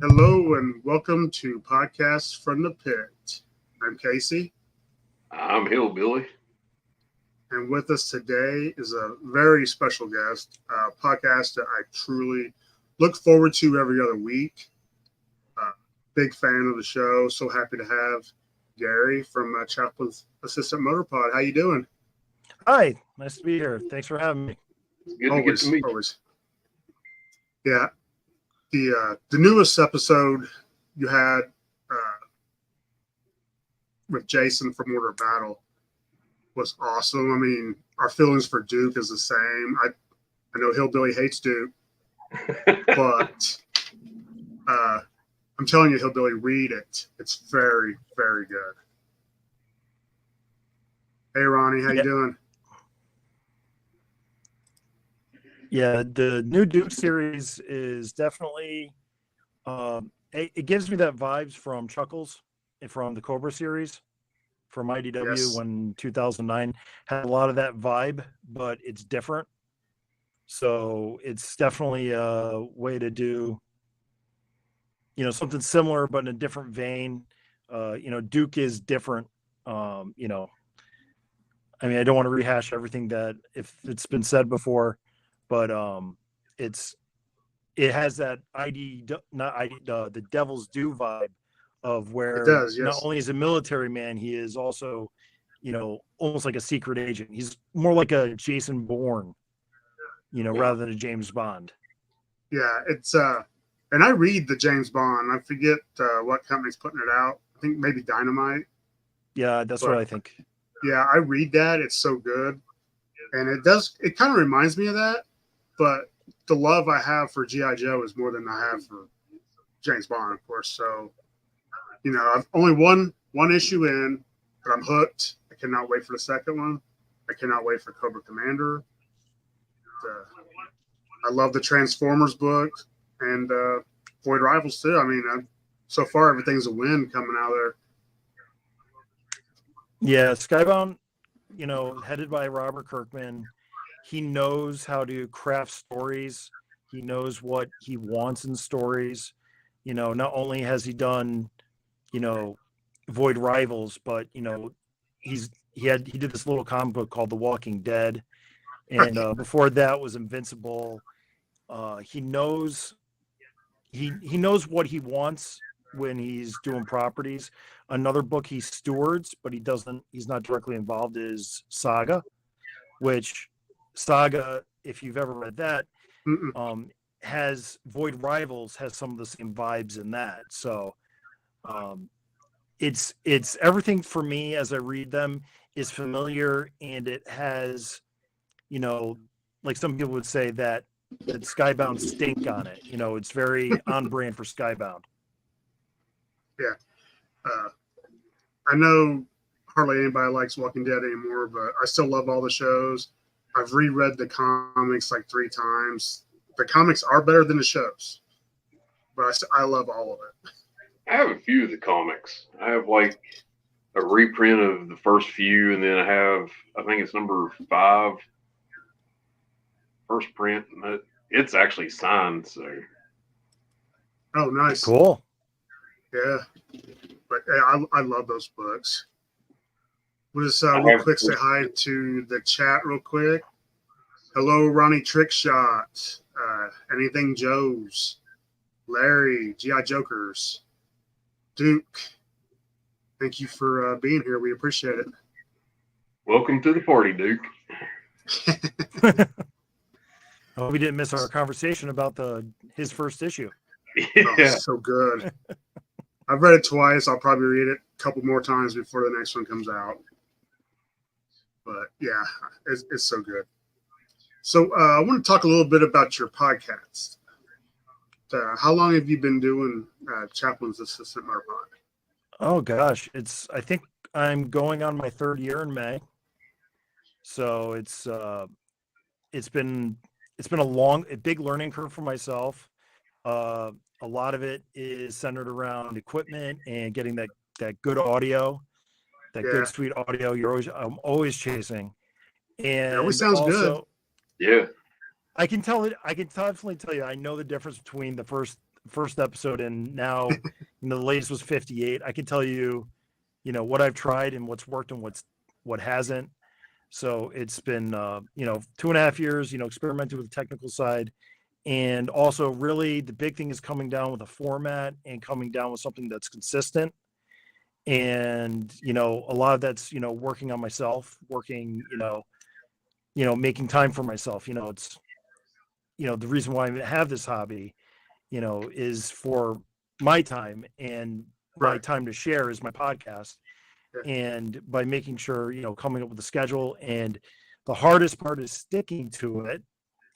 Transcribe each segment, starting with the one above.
Hello and welcome to Podcasts from the Pit. I'm Casey, I'm Hillbilly. and with us today is a very special guest, a podcast that I truly look forward to every other week. Big fan of the show. So happy to have Gary from Chaplain's Assistant Motor Pod. How you doing? Hi, nice to be here. Thanks for having me. It's good Always, to get to meet you. always. Yeah, the newest episode you had with Jason from Order of Battle was awesome. I mean, our feelings for Duke is the same. I know Hillbilly hates Duke, but I'm telling you, Hillbilly, read it. It's very, very good. Hey, Ronnie, how you doing? Yeah, the new Duke series is definitely it gives me that vibes from Chuckles and from the Cobra series from IDW Yes. when 2009 had a lot of that vibe, but it's different. So it's definitely a way to do, something similar but in a different vein. Duke is different. I mean, I don't want to rehash everything that if it's been said before, but it has that the Devil's Due vibe of where It does, yes. not only is a military man, he is also, almost like a secret agent. He's more like a Jason Bourne, rather than a James Bond. Yeah, it's and I read the James Bond. I forget what company's putting it out. I think maybe Dynamite. Yeah, that's what I think. Yeah, I read that. It's so good, and it kind of reminds me of that. But the love I have for GI Joe is more than I have for James Bond, of course. So, I've only one issue in, but I'm hooked. I cannot wait for the second one. I cannot wait for Cobra Commander. I love the Transformers book and Void Rivals too. I mean, so far everything's a win coming out of there. Yeah, Skybound, headed by Robert Kirkman, he knows how to craft stories. He knows what he wants in stories. Not only has he done, Void Rivals, but he did this little comic book called The Walking Dead, and before that was Invincible. He knows what he wants when he's doing properties. Another book he stewards, but he's not directly involved, is Saga, which Saga, if you've ever read that, has Void Rivals has some of the same vibes in that. So it's everything for me as I read them is familiar, and it has, like some people would say that Skybound stink on it. It's very on brand for Skybound. Yeah. I know hardly anybody likes Walking Dead anymore, but I still love all the shows. I've reread the comics like 3 times. The comics are better than the shows, but I love all of it. I have a few of the comics. I have like a reprint of the first few, and then I think it's number 5, first print. And it's actually signed, so. Oh, nice. Cool. Yeah. But I love those books. We'll just real quick say hi to the chat real quick. Hello, Ronnie Trickshot. Anything Joe's. Larry, G.I. Jokers. Duke. Thank you for being here. We appreciate it. Welcome to the party, Duke. Oh, we didn't miss our conversation about his first issue. Yeah. Oh, so good. I've read it twice. I'll probably read it a couple more times before the next one comes out. But yeah, it's so good. So I want to talk a little bit about your podcast. How long have you been doing Chaplain's Assistant Motor Pod? Oh gosh, I think I'm going on my 3rd year in May. So it's been a big learning curve for myself. A lot of it is centered around equipment and getting that good audio, good sweet audio. I'm always chasing. And it always sounds good. Yeah. I can definitely tell you, I know the difference between the first first episode, and now, the latest was 58. I can tell you, what I've tried and what's worked and what hasn't. So it's been, 2.5 years, experimenting with the technical side. And also really the big thing is coming down with a format and coming down with something that's consistent. And, a lot of that's, working on myself, making time for myself. It's, the reason why I have this hobby, is for my time, and my time to share is my podcast. And by making sure, coming up with a schedule, and the hardest part is sticking to it.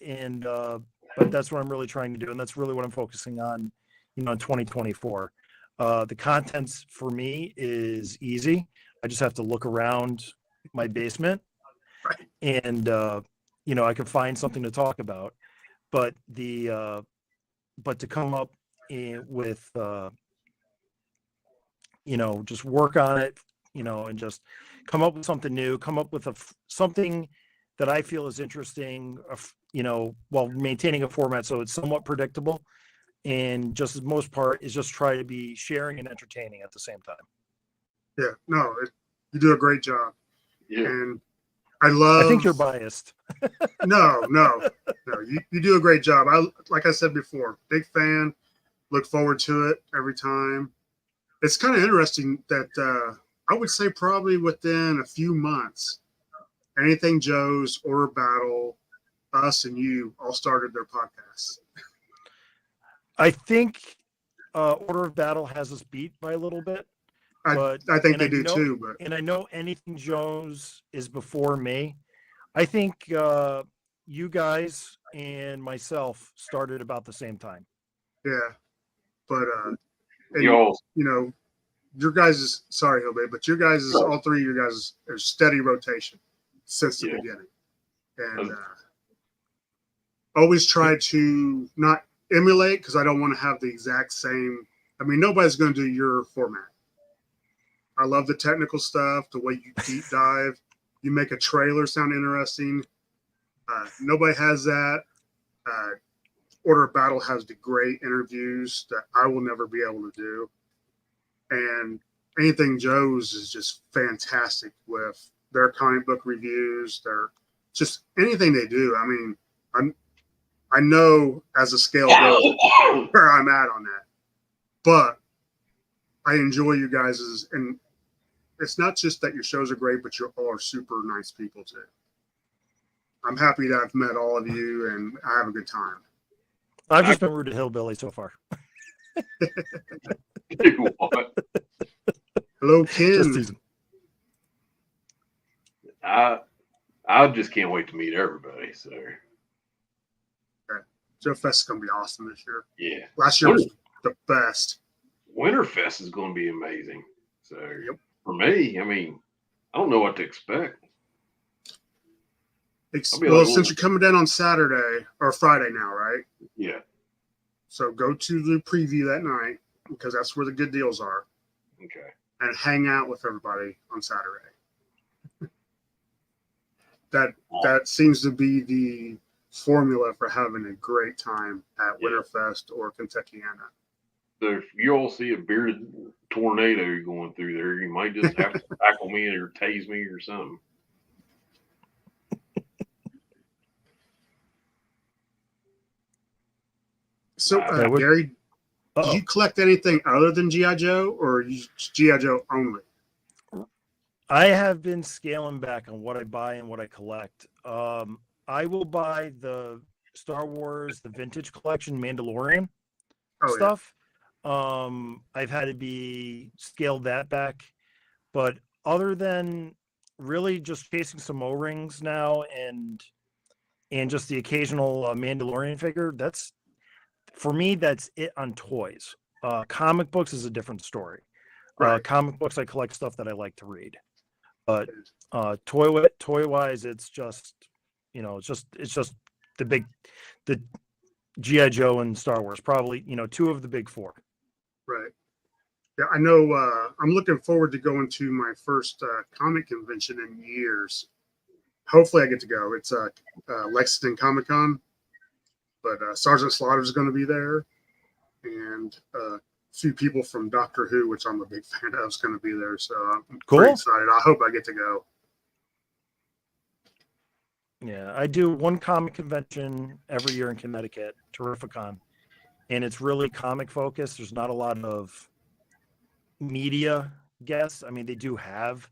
And, but that's what I'm really trying to do. And that's really what I'm focusing on, in 2024. The contents for me is easy. I just have to look around my basement and, I can find something to talk about. But but to come up with, just work on it, and just come up with something new, come up with something that I feel is interesting, while maintaining a format so it's somewhat predictable. And just as most part is just try to be sharing and entertaining at the same time. Yeah, no, you do a great job. Yeah. And I think you're biased. No, you do a great job. Like I said before, big fan, look forward to it every time. It's kind of interesting that I would say probably within a few months, Anything Joe's, Order Battle, us and you all started their podcasts. I think Order of Battle has us beat by a little bit. But I think they do too. But and I know Anything Joe's is before me. I think you guys and myself started about the same time. Yeah, but your guys' sorry, Jose, but your guys' all three of you guys are steady rotation since the beginning, and always try to not emulate, because I don't want to have the exact same. I mean, nobody's going to do your format. I love the technical stuff, the way you deep dive. You make a trailer sound interesting. Nobody has that. Order of Battle has the great interviews that I will never be able to do. And Anything Joe's is just fantastic with their comic book reviews. Their just anything they do. I mean, I know as a scale goes where I'm at on that, but I enjoy you guys's, and it's not just that your shows are great, but you all are super nice people too. I'm happy that I've met all of you, and I have a good time. I've just been rude to Hillbilly so far. Hello, Ken. I just can't wait to meet everybody. So, Joe Fest is going to be awesome this year. Yeah, last year was the best. Winterfest is going to be amazing. So, for me, I mean, I don't know what to expect. Well, since you're coming down on Saturday or Friday now, right? Yeah. So go to the preview that night, because that's where the good deals are. Okay. And hang out with everybody on Saturday. That seems to be the formula for having a great time at Winterfest or Kentuckiana. So if you all see a bearded tornado going through there, you might just have to tackle me or tase me or something. So, Gary, do you collect anything other than G.I. Joe, or G.I. Joe only? I have been scaling back on what I buy and what I collect. I will buy the Star Wars, the vintage collection, Mandalorian stuff. Yeah. I've had to be scaled that back. But other than really just chasing some O-rings now and just the occasional Mandalorian figure, for me, that's it on toys. Comic books is a different story. Right. Comic books, I collect stuff that I like to read. But toy wise, it's just it's just the G.I. Joe and Star Wars, probably two of the big four. Right. Yeah, I know. I'm looking forward to going to my first comic convention in years. Hopefully, I get to go. It's Lexington Comic Con, but Sergeant Slaughter is going to be there, and a few people from Doctor Who, which I'm a big fan of, is going to be there. So I'm Cool. pretty excited. I hope I get to go. Yeah, I do one comic convention every year in Connecticut, Terrificon, and it's really comic focused. There's not a lot of media guests. I mean, they do have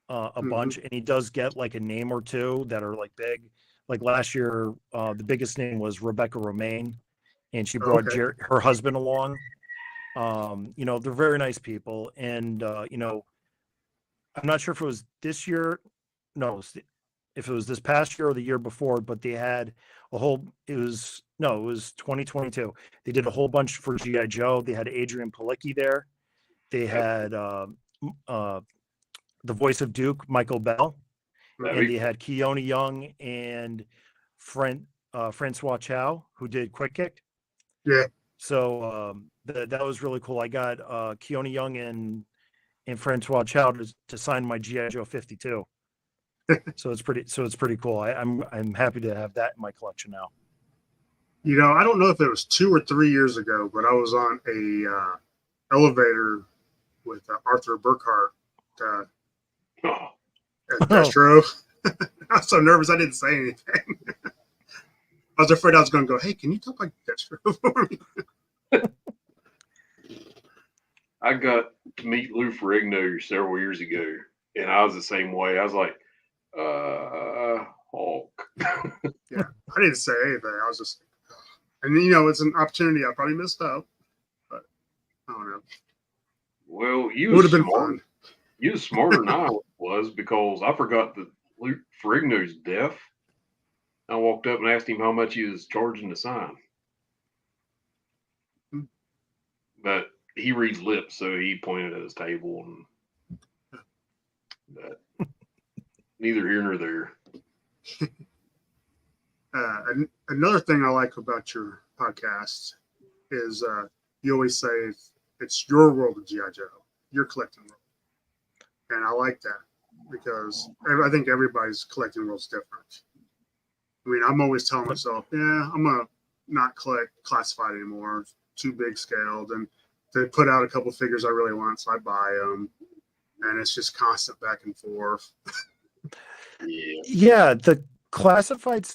a bunch, and he does get like a name or two that are like big. Like last year, the biggest name was Rebecca Romaine, and she brought her husband along. You know, they're very nice people, and you know, I'm not sure if it was this year. No, if it was this past year or the year before, but they had a whole. It was 2022. They did a whole bunch for GI Joe. They had Adrian Palicki there. They had the voice of Duke, Michael Bell, and they had Keone Young and Francois Chow, who did Quick Kick. Yeah. So that was really cool. I got Keone Young and Francois Chow to sign my GI Joe 52. So it's pretty cool. I'm happy to have that in my collection now. You know, I don't know if it was 2 or 3 years ago, but I was on a elevator with Arthur Burkhart at Destro. I was so nervous I didn't say anything. I was afraid I was going to go, hey, can you talk like Destro for me? I got to meet Lou Ferrigno several years ago, and I was the same way. I was like, Hulk. Yeah, I didn't say anything. I was just, and you know, it's an opportunity I probably missed out, but I don't know. Well, it would have been fun. You was smarter than I was, because I forgot that Lou Ferrigno's deaf. I walked up and asked him how much he was charging to sign. But he reads lips, so he pointed at his table, and but neither here nor there. Another thing I like about your podcast is you always say it's your world of GI Joe, your collecting world, and I like that because I think everybody's collecting world's different. I mean, I'm always telling myself, yeah, I'm gonna not collect classified anymore, too big scaled, and they put out a couple figures I really want, so I buy them, and it's just constant back and forth. Yeah, the classified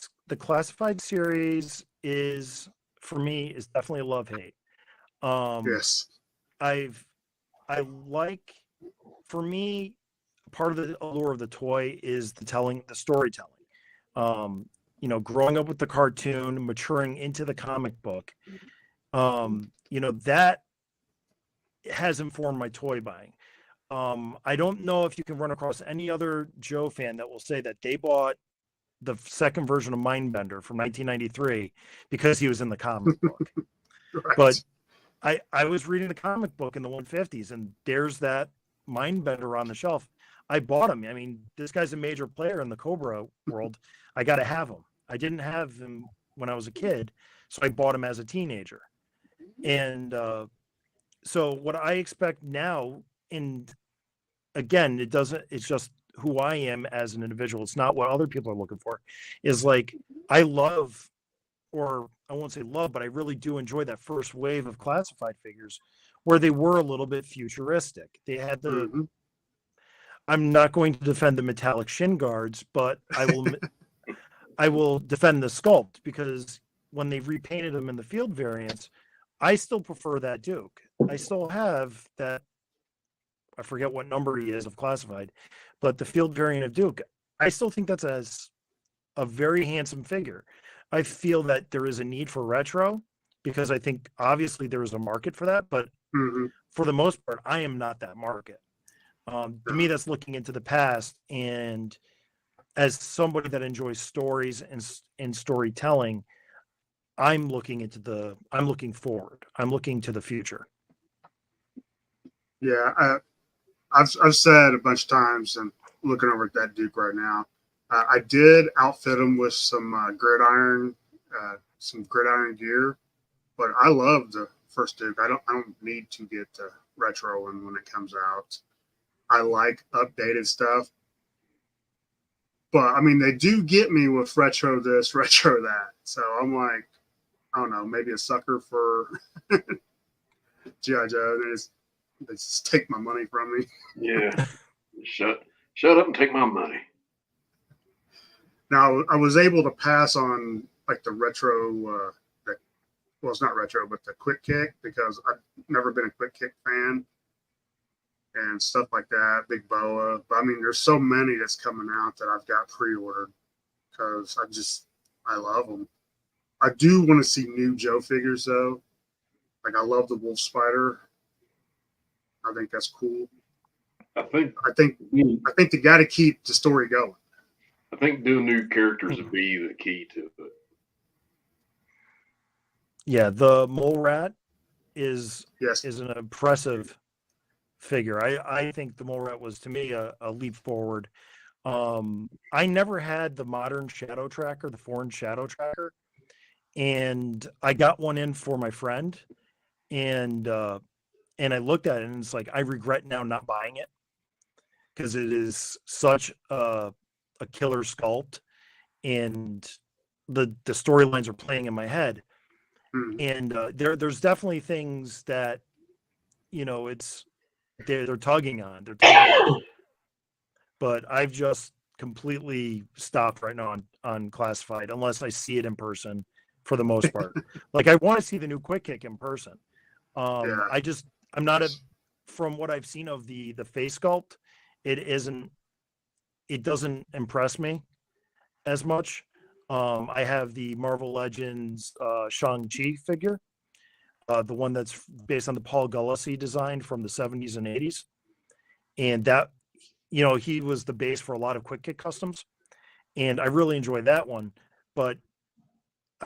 series is, for me, is definitely a love-hate. Yes. For me, part of the allure of the toy is the storytelling. You know, growing up with the cartoon, maturing into the comic book, you know, that has informed my toy buying. I don't know if you can run across any other Joe fan that will say that they bought the second version of Mindbender from 1993 because he was in the comic book. Right. But I was reading the comic book in the 150s, and there's that Mindbender on the shelf. I bought him. I mean, this guy's a major player in the Cobra world. I got to have him. I didn't have him when I was a kid, so I bought him as a teenager. And so what I expect now, and again, it's just who I am as an individual. It's not what other people are looking for. Is like, I love, or I won't say love, but I really do enjoy that first wave of classified figures where they were a little bit futuristic. They had the, I'm not going to defend the metallic shin guards, but I will defend the sculpt, because when they repainted them in the field variants, I still prefer that Duke. I still have that, I forget what number he is of classified, but the field variant of Duke, I still think that's a very handsome figure. I feel that there is a need for retro, because I think obviously there is a market for that, but for the most part, I am not that market. To me, that's looking into the past, and as somebody that enjoys stories and storytelling, I'm looking forward. I'm looking to the future. Yeah, I've said a bunch of times, and looking over at that Duke right now, I did outfit him with some gridiron gear, but I love the first Duke. I don't need to get the retro one when it comes out. I like updated stuff, but I mean, they do get me with retro this, retro that. So I'm like, I don't know, maybe a sucker for G.I. Joe, and they just take my money from me. Yeah. Shut up and take my money. Now, I was able to pass on like the retro, well, it's not retro, but the Quick Kick, because I've never been a Quick Kick fan and stuff like that, Big Boa. But I mean, there's so many that's coming out that I've got pre-ordered because I love them. I do want to see new Joe figures though. Like I love the Wolf Spider. I think that's cool. I think they got to keep the story going. I think doing new characters would be the key to it. Yeah, the Mole Rat is Yes. an impressive figure. I think the Mole Rat was, to me, a leap forward. I never had the modern Shadow Tracker, the foreign Shadow Tracker, and I got one in for my friend, and I looked at it and it's like, I regret now not buying it because it is such a killer sculpt, and the storylines are playing in my head. And there's definitely things that, you know, they're tugging on. But I've just completely stopped right now on Classified unless I see it in person for the most part. Like I want to see the new Quick Kick in person. Yeah. I'm not from what I've seen of the face sculpt, it doesn't impress me as much. I have the Marvel Legends Shang-Chi figure, the one that's based on the Paul Gulacy design from the 70s and 80s. And that, you know, he was the base for a lot of Quick Kick customs. And I really enjoyed that one. But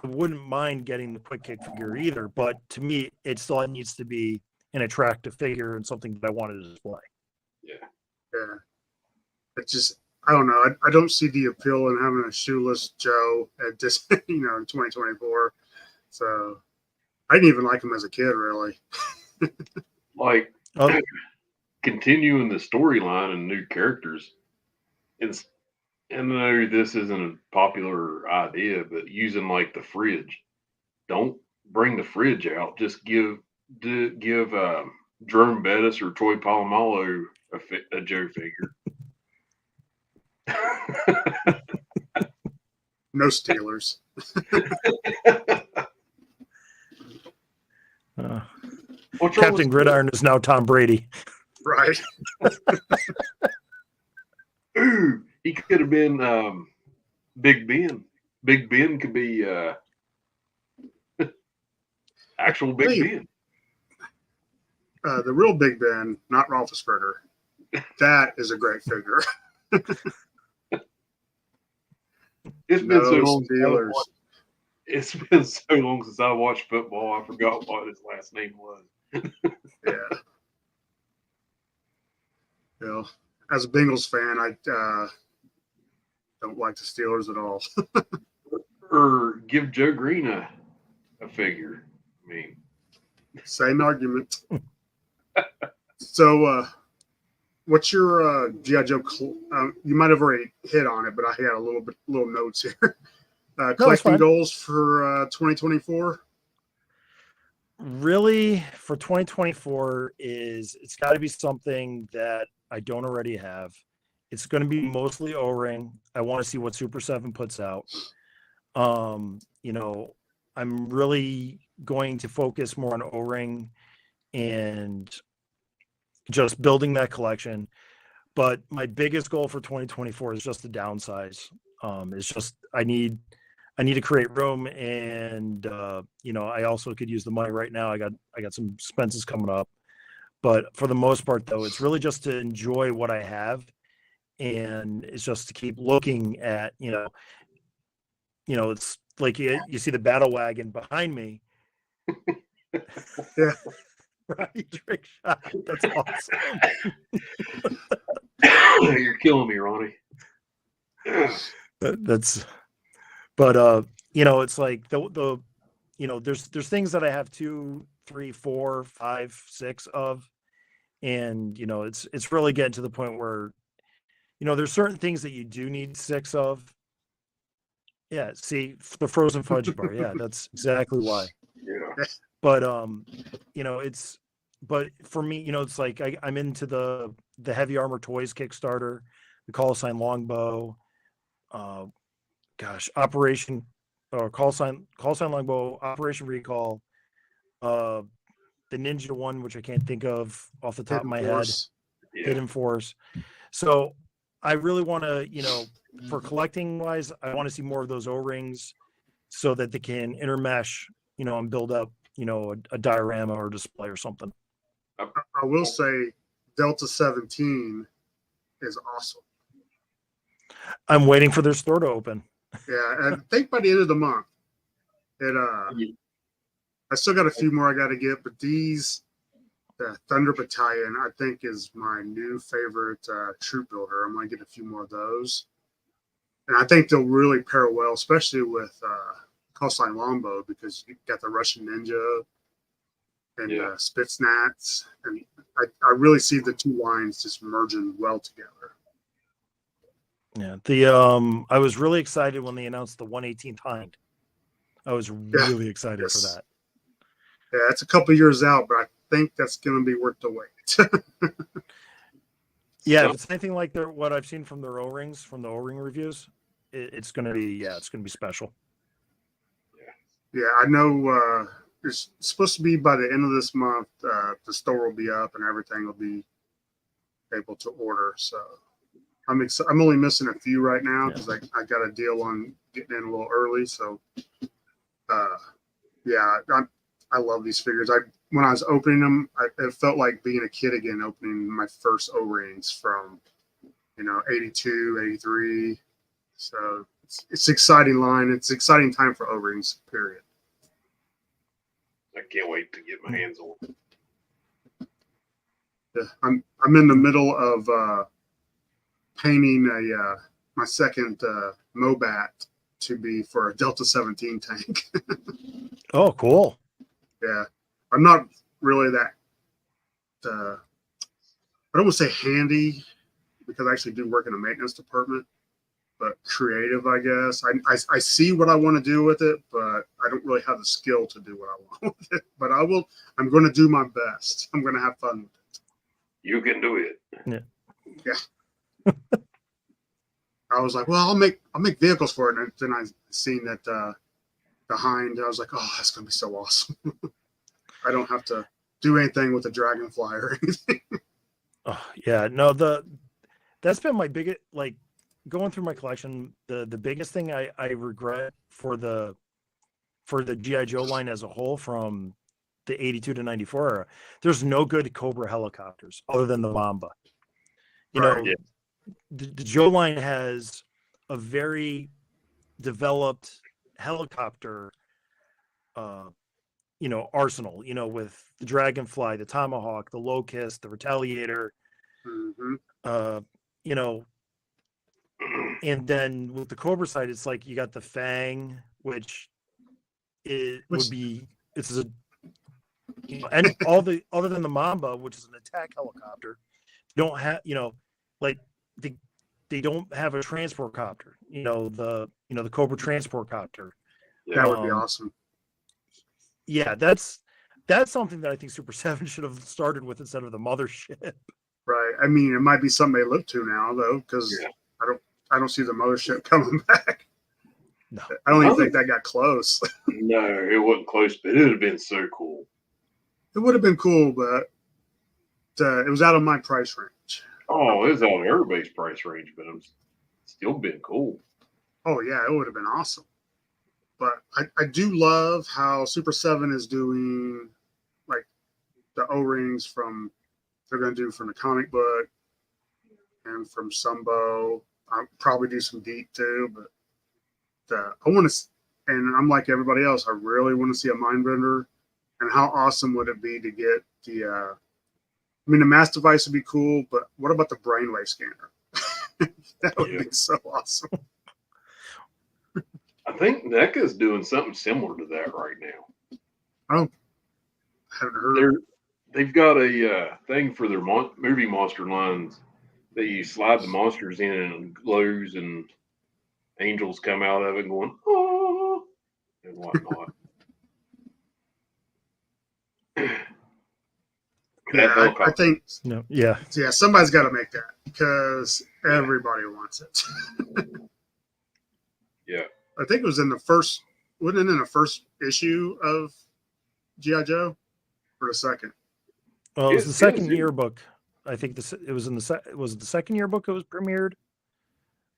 I wouldn't mind getting the Quick Kick figure either. But to me, it still needs to be an attractive figure and something that I wanted to display. Yeah. It's just, I don't know. I don't see the appeal in having a shoeless Joe at this, you know, in 2024. So I didn't even like him as a kid, really. Like continuing the storyline and new characters. And I know this isn't a popular idea, but using like the fridge. Don't bring the fridge out. Just give Jerome Bettis or Troy Polamalu a Joe figure. No Steelers. Captain Gridiron is now Tom Brady. Right. Ooh, he could have been Big Ben. Big Ben could be actual Big Ben. The real Big Ben, not Roethlisberger. That is a great figure. It's been so long. Steelers. It's been so long since I watched football. I forgot what his last name was. Yeah. You know, as a Bengals fan, I don't like the Steelers at all. Or give Joe Green a figure. I mean, same argument. So, what's your G.I. Joe? You might have already hit on it, but I had a little notes here. Collecting goals for 2024. Really, for 2024 it's got to be something that I don't already have. It's going to be mostly O-ring. I want to see what Super 7 puts out. You know, I'm really going to focus more on O-ring and just building that collection. But my biggest goal for 2024 is just to downsize. It's just I need to create room, and you know, I also could use the money right now. I got some expenses coming up, but for the most part, though, it's really just to enjoy what I have, and it's just to keep looking at, you know, it's like you see the battle wagon behind me. Yeah. Right, trick shot. That's awesome. You're killing me, Ronnie. But you know, it's like the you know, there's things that I have 2, 3, 4, 5, 6 of, and you know, it's really getting to the point where, you know, there's certain things that you do need 6 of. Yeah, see, the frozen fudge bar. Yeah, that's exactly why. Yeah. But you know, it's but for me, it's like I'm into the Heavy Armor Toys Kickstarter, the Call Sign Longbow, Operation or Call Sign Longbow, Operation Recall, the Ninja one, which I can't think of off the top of my head, Hidden Force. So I really want to, for collecting wise, I want to see more of those O-rings so that they can intermesh, and build up, a diorama or display or something. I will say Delta 17 is awesome. I'm waiting for their store to open. Yeah, and I think by the end of the month, I still got a few more I got to get, but the Thunder Battalion, I think, is my new favorite troop builder. I'm going to get a few more of those. And I think they'll really pair well, especially with Call Sign Longbow, because you got the Russian Ninja and Spitsnaz. And I really see the two lines just merging well together. Yeah, I was really excited when they announced the 118th Hind. I was really excited for that. Yeah, it's a couple years out, but I think that's going to be worth the wait. Yeah, if it's anything like what I've seen from their O-rings, from the O-ring reviews, it's going to be special. Yeah, I know it's supposed to be by the end of this month. The store will be up and everything will be able to order. So I'm only missing a few right now because I got a deal on getting in a little early. So I love these figures. When I was opening them, it felt like being a kid again, opening my first O-rings from 82, 83. So it's exciting line. It's an exciting time for O-rings, period. I can't wait to get my hands on them. Yeah, I'm in the middle of painting my second Mobat to be for a Delta 17 tank. Oh, cool. Yeah, I'm not really that. I don't want to say handy because I actually do work in a maintenance department, but creative, I guess. I see what I want to do with it, but I don't really have the skill to do what I want with it. But I'm going to do my best. I'm going to have fun with it. You can do it. Yeah. I was like, well, I'll make vehicles for it. And then I seen that the Hind. I was like, oh, that's going to be so awesome. I don't have to do anything with the Dragonfly or anything. Oh, yeah, no, that's been my biggest, like, going through my collection, the biggest thing I regret for the G.I. Joe line as a whole from the 82 to 94 era, there's no good Cobra helicopters other than the Mamba. The Joe line has a very developed helicopter arsenal, with the Dragonfly, the Tomahawk, the Locust, the Retaliator, and then with the Cobra side, it's like you got the Fang, which would be, it's a, and all the, other than the Mamba, which is an attack helicopter, don't have, like they don't have a transport copter, the Cobra transport copter. That would be awesome. Yeah, that's something that I think Super 7 should have started with instead of the mothership. Right. I mean, it might be something they look to now though, because I don't see the mothership coming back. No, I don't even think that got close. No, it wasn't close, but it would have been so cool. It would have been cool, but it was out of my price range. Oh, it was out of everybody's price range, but it's still been cool. Oh yeah, it would have been awesome. But I do love how Super 7 is doing, like, the O-rings they're going to do from the comic book and from Sumbo. I'll probably do some Deep too, but I want to, and I'm like everybody else, I really want to see a Mindbender. And how awesome would it be to get the mass device would be cool, but what about the brainwave scanner? That would be so awesome. I think NECA's doing something similar to that right now. Oh, I haven't heard. They've got a thing for their movie monster lines that you slide the monsters in and it glows and angels come out of it going, oh, and whatnot. Yeah, I think No, yeah. Somebody's got to make that because everybody wants it. Yeah. I think it was in the first, wasn't it in the first issue of G.I. Joe or the second? Well, it was the second yearbook. I think it was in was the second yearbook it was premiered.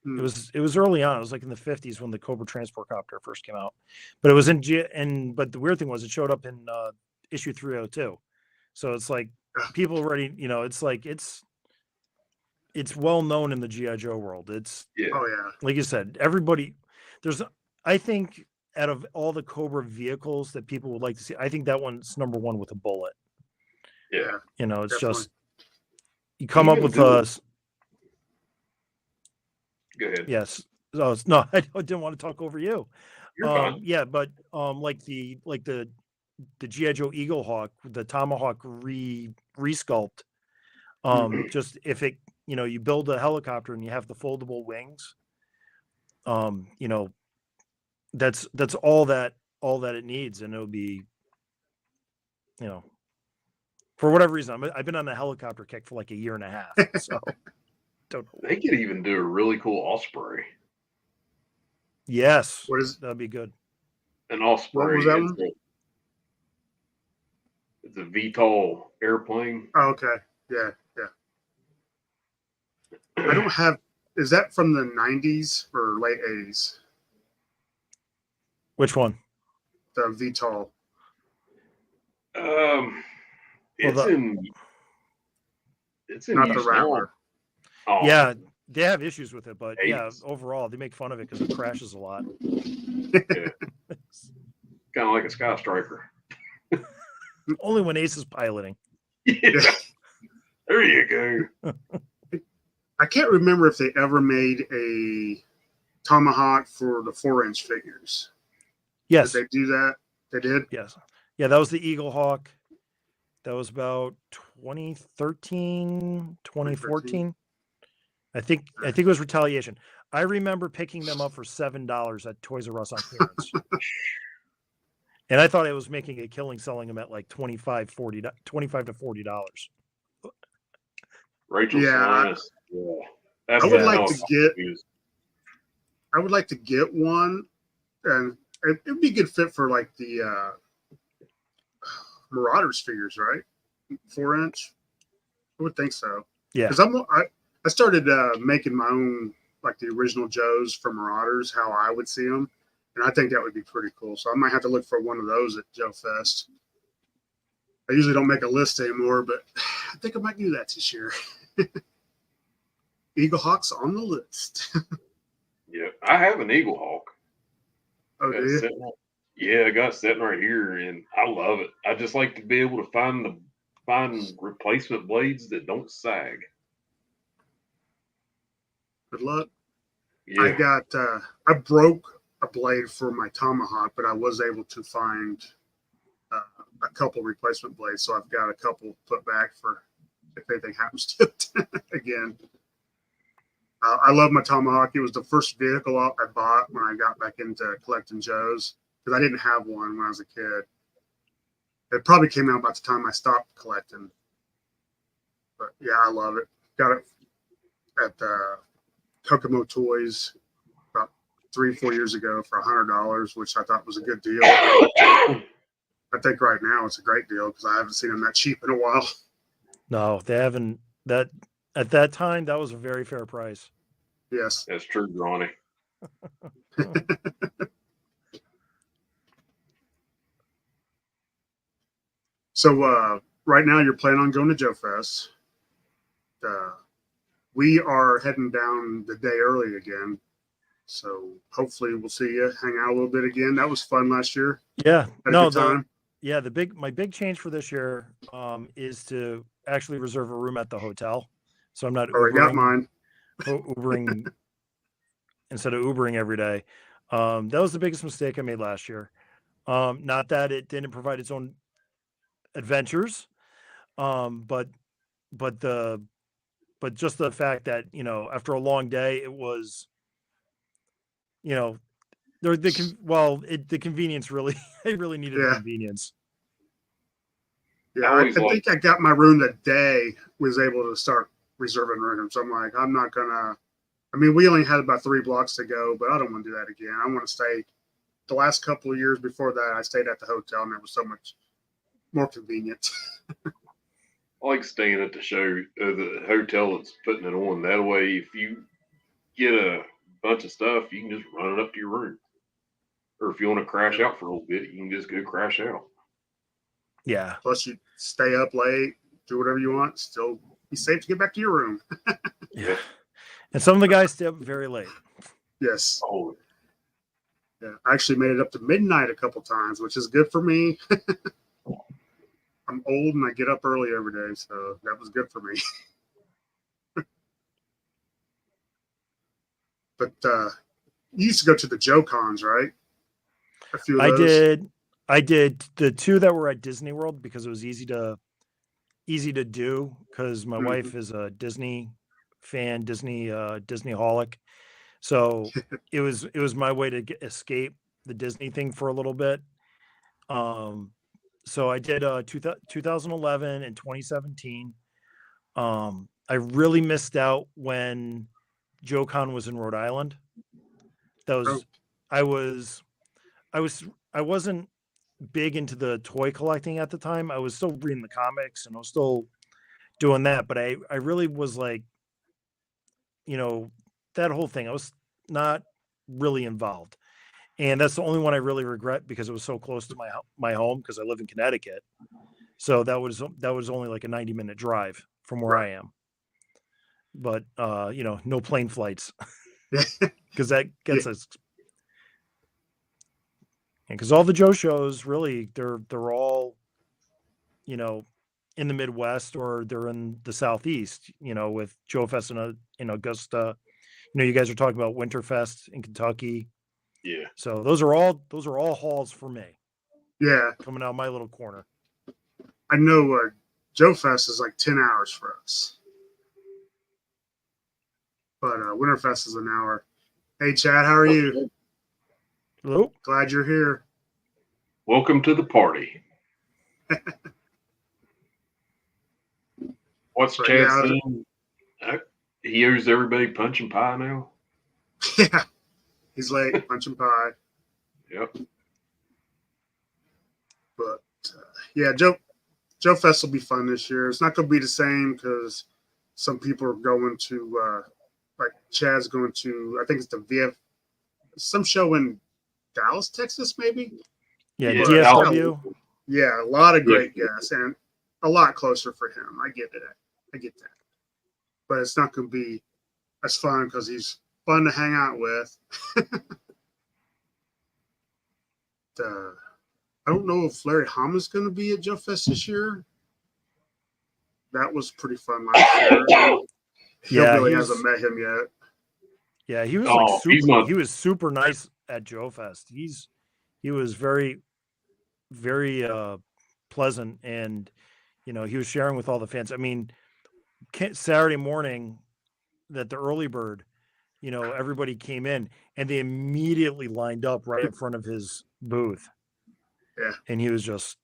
It was early on. It was like in the 50s when the Cobra Transport Copter first came out. But it was but the weird thing was it showed up in issue 302. So it's like people already, it's like it's well known in the G.I. Joe world. It's like you said, everybody I think out of all the Cobra vehicles that people would like to see, I think that one's number one with a bullet. Yeah. It's definitely. just you come up with us. Go ahead. Yes. Oh, no, I didn't want to talk over you. You're fine. Yeah, but like the G.I. Joe Eagle Hawk, the Tomahawk resculpt. Just if it, you build a helicopter and you have the foldable wings. That's all that it needs, and it'll be, for whatever reason, I've been on the helicopter kick for like a year and a half, so don't know. They could even do a really cool Osprey. Yes, that'd be good. An Osprey. What was that one? It's a VTOL airplane. Oh, okay. Yeah. I don't have. Is that from the 90s or late 80s? Which one? The VTOL. It's in not the Rattler. Oh. Yeah, they have issues with it, but overall they make fun of it because it crashes a lot. Yeah. Kind of like a Sky Striker. Only when Ace is piloting. Yeah. There you go. I can't remember if they ever made a Tomahawk for the 4-inch figures. Yes. Did they do that? They did? Yes. Yeah, that was the Eagle Hawk. That was about 2013, 2014. I think it was Retaliation. I remember picking them up for $7 at Toys R Us on clearance. And I thought I was making a killing selling them at like $25 to $40. Rachel Salinas. I would like to get one, and it'd be a good fit for like the Marauders figures, right? 4-inch. I would think so. Yeah. Because I started making my own, like the original Joes from Marauders, how I would see them, and I think that would be pretty cool. So I might have to look for one of those at Joe Fest. I usually don't make a list anymore, but I think I might do that this year. Eagle Hawk's on the list. Yeah, I have an Eagle Hawk. Oh, do you? Yeah, I got sitting right here, and I love it. I just like to be able to find replacement blades that don't sag. Good luck. Yeah. I broke a blade for my Tomahawk, but I was able to find a couple replacement blades, so I've got a couple put back for if anything happens to it again. I love my Tomahawk. It was the first vehicle I bought when I got back into collecting Joes, because I didn't have one when I was a kid. It probably came out about the time I stopped collecting. But yeah, I love it. Got it at Kokomo Toys about 3-4 years ago for $100, which I thought was a good deal. I think right now it's a great deal because I haven't seen them that cheap in a while. No, they haven't. That at that time, that was a very fair price. Yes, that's true, Ronnie. So right now you're planning on going to Joe Fest. We are heading down the day early again. So hopefully we'll see you, hang out a little bit again. That was fun last year. Yeah. Had a good time. My big change for this year is to actually reserve a room at the hotel. So I'm not Ubering. Got mine. Ubering instead of Ubering every day. That was the biggest mistake I made last year. Not that it didn't provide its own adventures, but just the fact that, after a long day, it was, the convenience really, it really needed the convenience. Yeah, I think I got my room the day was able to start reserving rooms. I'm like, I'm not gonna. I mean, we only had about 3 blocks to go, but I don't want to do that again. I want to stay. The last couple of years before that, I stayed at the hotel, and it was so much more convenient. I like staying at the show, the hotel that's putting it on. That way, if you get a bunch of stuff, you can just run it up to your room. Or if you want to crash out for a little bit, you can just go crash out. Yeah. Plus, you stay up late, do whatever you want, still be safe to get back to your room. Yeah. And some of the guys stay up very late. Yes. Oh. Yeah, I actually made it up to midnight a couple times, which is good for me. I'm old and I get up early every day, so that was good for me. But you used to go to the Joe Cons, right? A few of those. I did the 2 that were at Disney World because it was easy to do because my wife is a Disney fan, Disney-holic. So it was my way to escape the Disney thing for a little bit. So I did 2011 and 2017. I really missed out when JoeCon was in Rhode Island. I wasn't big into the toy collecting at the time. I was still reading the comics and I was still doing that, but I really was like, that whole thing. I was not really involved. And that's the only one I really regret because it was so close to my home because I live in Connecticut. So that was only like a 90-minute drive from where I am. But no plane flights because that gets us. Because all the Joe shows really they're all, in the Midwest or they're in the Southeast. With Joe Fest in Augusta. You guys are talking about Winterfest in Kentucky. Yeah. So those are all hauls for me. Yeah. Coming out of my little corner. I know Joe Fest is like 10 hours for us. But Winterfest is an hour. Hey, Chad, how are you? Hello. Glad you're here. Welcome to the party. What's Chad saying? He owes everybody punch and pie now? Yeah. He's late, punch and pie. Yep. But, yeah, Joe Fest will be fun this year. It's not going to be the same because some people are going to, like Chad's going to, I think it's the some show in Dallas, Texas, maybe? Yeah, DFW. Yeah, a lot of great guests and a lot closer for him. I get that. But it's not going to be as fun because he's fun to hang out with. I don't know if Larry Hama's going to be at Joe Fest this year. That was pretty fun last year. Hillbilly hasn't met him yet. Yeah, he was he was super nice at Joe Fest. He was very, very pleasant, and he was sharing with all the fans. I mean, Saturday morning, that the early bird, everybody came in and they immediately lined up right in front of his booth. Yeah, and he was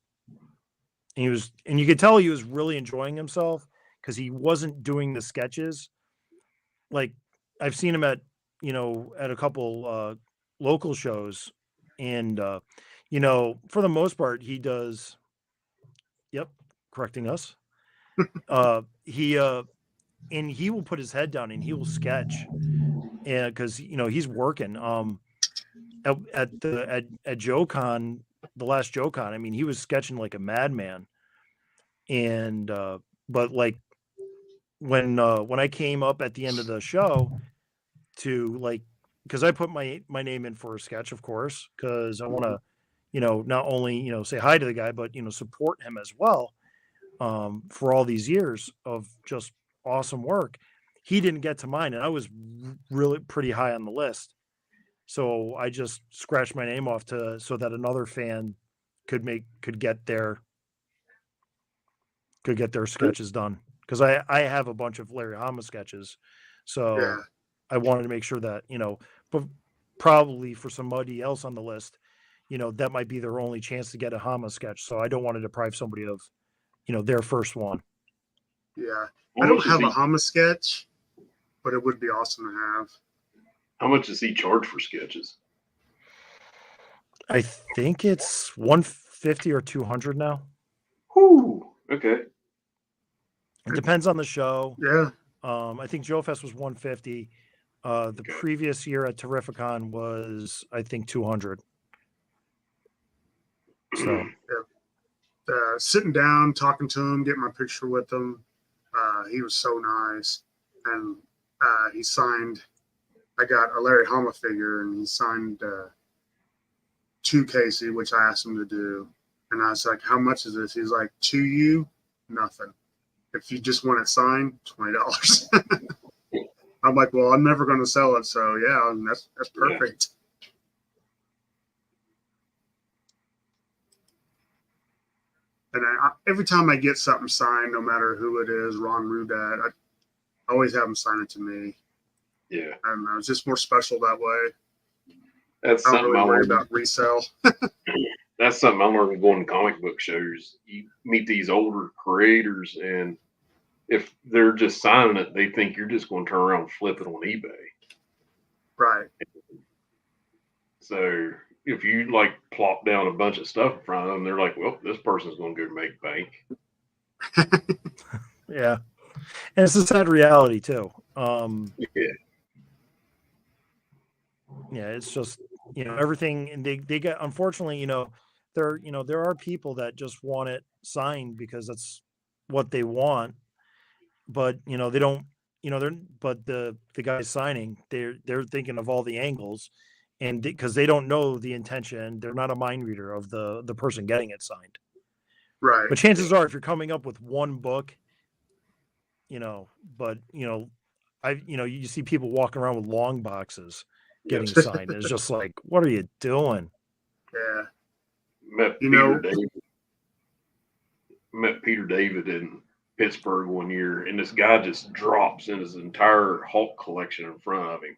and you could tell he was really enjoying himself because he wasn't doing the sketches. Like I've seen him at a couple local shows, and for the most part he does. Yep, correcting us. He and he will put his head down and he will sketch, and because he's working. At JoeCon, the last JoeCon, I mean, he was sketching like a madman, and but like when I came up at the end of the show to because I put my name in for a sketch, of course, because I want to not only say hi to the guy, but support him as well for all these years of just awesome work. He didn't get to mine, and I was really pretty high on the list, so I just scratched my name off so that another fan could get their sketches done, because I have a bunch of Larry Hama sketches, so yeah. I wanted to make sure that but probably for somebody else on the list, that might be their only chance to get a Hama sketch. So I don't want to deprive somebody of their first one. Yeah. I don't have a Hama sketch, but it would be awesome to have. How much does he charge for sketches? I think it's $150 or $200 now. Whoo, okay. It depends on the show. Yeah. I think Joe Fest was $150. The previous year at Terrificon was, I think, $200. So sitting down, talking to him, getting my picture with him, he was so nice, and he signed. I got a Larry Hama figure, and he signed to Casey, which I asked him to do, and I was like, "How much is this?" He's like, "To you, nothing. If you just want it signed, $20." I'm like, "Well, I'm never going to sell it, so yeah, that's perfect." And every time I get something signed, no matter who it is, Ron Rudat, I always have him sign it to me. Yeah. I don't know. It's just more special that way. That's I don't something really I worry learned. about resale. That's something I learned going to comic book shows. You meet these older creators, and if they're just signing it, they think you're just going to turn around and flip it on eBay. Right. So if you like plop down a bunch of stuff in front of them, they're like, well, this person's going to go make bank. Yeah. And it's a sad reality too. Yeah, it's just, everything, and they get, unfortunately, there are people that just want it signed because that's what they want, but they don't, but the guys signing, they're thinking of all the angles, and because they don't know the intention, they're not a mind reader of the person getting it signed. Right. But chances are, if you're coming up with one book, but you see people walking around with long boxes getting signed. It's just like, what are you doing? Yeah. Met Peter David in Pittsburgh one year, and this guy just drops in his entire Hulk collection in front of him.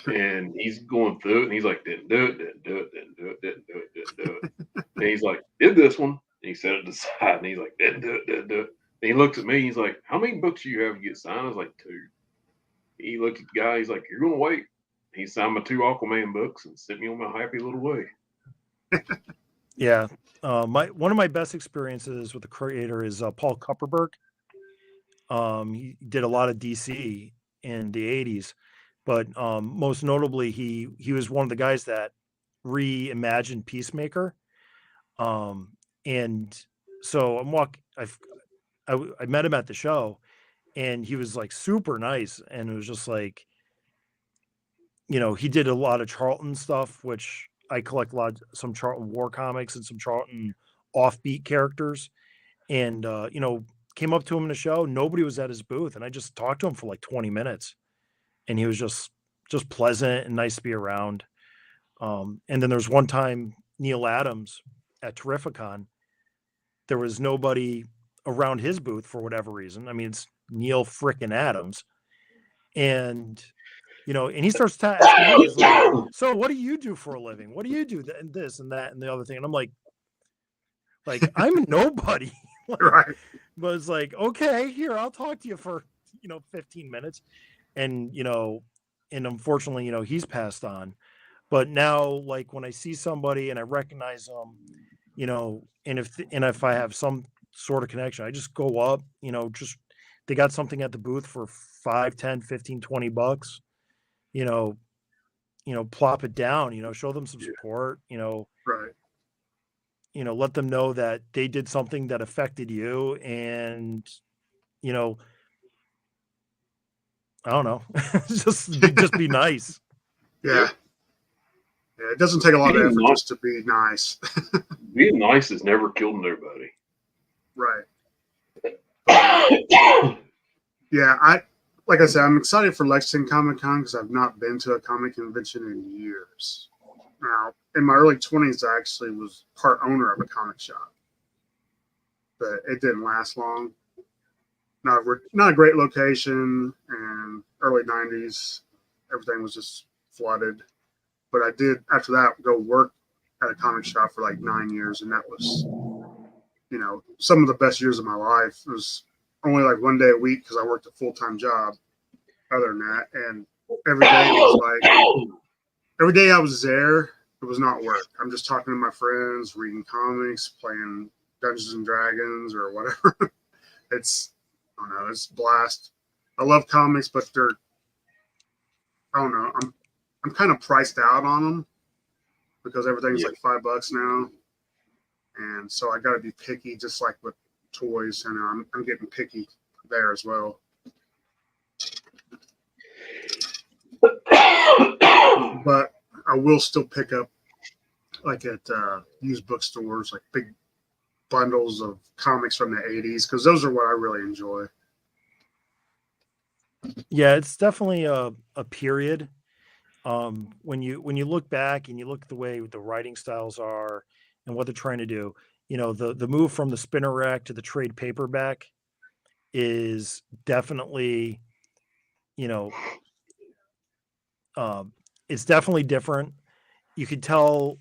And he's going through it, and he's like, didn't do it, didn't do it, didn't do it, didn't do it, didn't do it. And he's like, did this one. And he set it aside, and he's like, didn't do it, didn't do it. And he looks at me, he's like, how many books do you have to get signed? I was like, 2. He looked at the guy, he's like, you're going to wait. He signed my 2 Aquaman books and sent me on my happy little way. Yeah. One of my best experiences with the creator is Paul Kupperberg. He did a lot of DC in the 80s, but most notably, he was one of the guys that reimagined Peacemaker. And so I met him at the show, and he was like super nice, and it was just like, he did a lot of Charlton stuff, which I collect some Charlton War comics and some Charlton offbeat characters, and came up to him in the show. Nobody was at his booth, and I just talked to him for like 20 minutes, and he was just pleasant and nice to be around. And then there's one time Neil Adams at Terrificon, there was nobody around his booth for whatever reason. I mean, it's Neil frickin' Adams, and and he starts asking me, he's like, so what do you do for a living? What do you do? This and that and the other thing. And I'm like I'm nobody. Right. But it's like, okay, here, I'll talk to you for 15 minutes, and and unfortunately, he's passed on. But now, like, when I see somebody and I recognize them, and if I have some sort of connection, I just go up, just they got something at the booth for 5, 10, 15, 20 bucks, plop it down, show them some support, Right. let them know that they did something that affected you, and I don't know, just be nice. Yeah. Yeah, it doesn't take a lot of effort just to be nice. Being nice has never killed nobody. Right. Yeah, like I said, I'm excited for Lexington Comic Con because I've not been to a comic convention in years. Now, in my early 20s, I actually was part owner of a comic shop, but it didn't last long. Not a great location, and early 90s, everything was just flooded. But I did, after that, go work at a comic shop for like 9 years, and that was some of the best years of my life. It was only like one day a week because I worked a full-time job. Other than that, and every day it was like every day I was there, it was not work. I'm just talking to my friends, reading comics, playing Dungeons and Dragons or whatever. I don't know, it's a blast. I love comics, but I don't know, I'm kind of priced out on them because everything's like $5 now, and so I got to be picky, just like with toys, and I'm getting picky there as well. But I will still pick up, like at used bookstores, like big bundles of comics from the 80s, because those are what I really enjoy. Yeah, it's definitely a period. When you look back and you look at the way the writing styles are and what they're trying to do, the move from the spinner rack to the trade paperback is definitely, it's definitely different. You could tell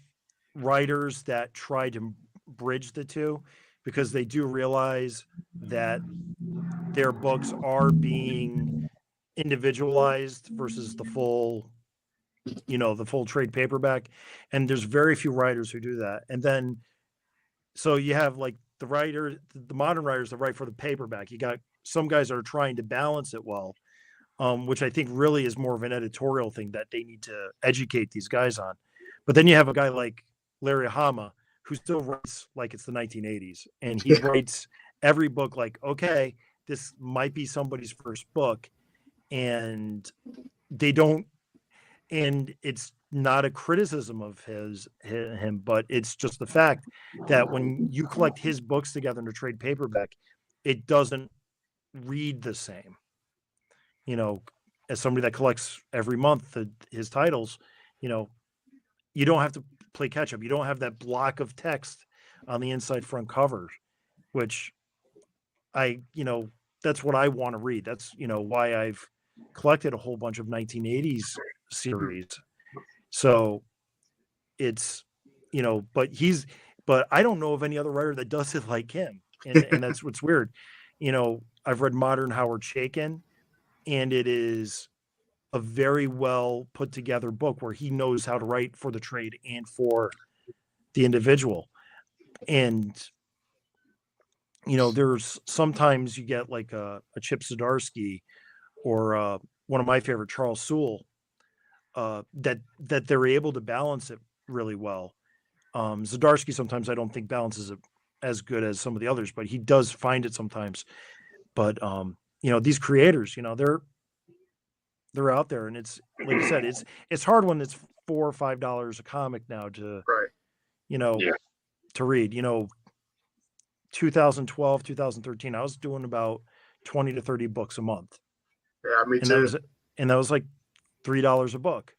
writers that try to bridge the two because they do realize that their books are being individualized versus the full trade paperback, and there's very few writers who do that. And then so you have like the modern writers that write for the paperback. You got some guys that are trying to balance it well, which I think really is more of an editorial thing that they need to educate these guys on. But then you have a guy like Larry Hama who still writes like it's the 1980s, and he writes every book like, okay, this might be somebody's first book, and they don't, and it's not a criticism of him, but it's just the fact that when you collect his books together in a trade paperback, it doesn't read the same. As somebody that collects every month his titles, you don't have to play catch up. You don't have that block of text on the inside front cover, which that's what I want to read. That's, why I've collected a whole bunch of 1980s series. So it's, but I don't know of any other writer that does it like him. And that's what's weird. I've read Modern Howard Chaykin, and it is a very well put together book where he knows how to write for the trade and for the individual. And, there's sometimes you get like a Chip Zdarsky or one of my favorite, Charles Sewell, that they're able to balance it really well. Zdarsky sometimes I don't think balances it as good as some of the others, but he does find it sometimes. But these creators, they're out there, and it's like you said, it's hard when it's $4 or $5 a comic now to to read. 2012, 2013, I was doing about 20 to 30 books a month. Yeah, me and too. That was like $3 a book.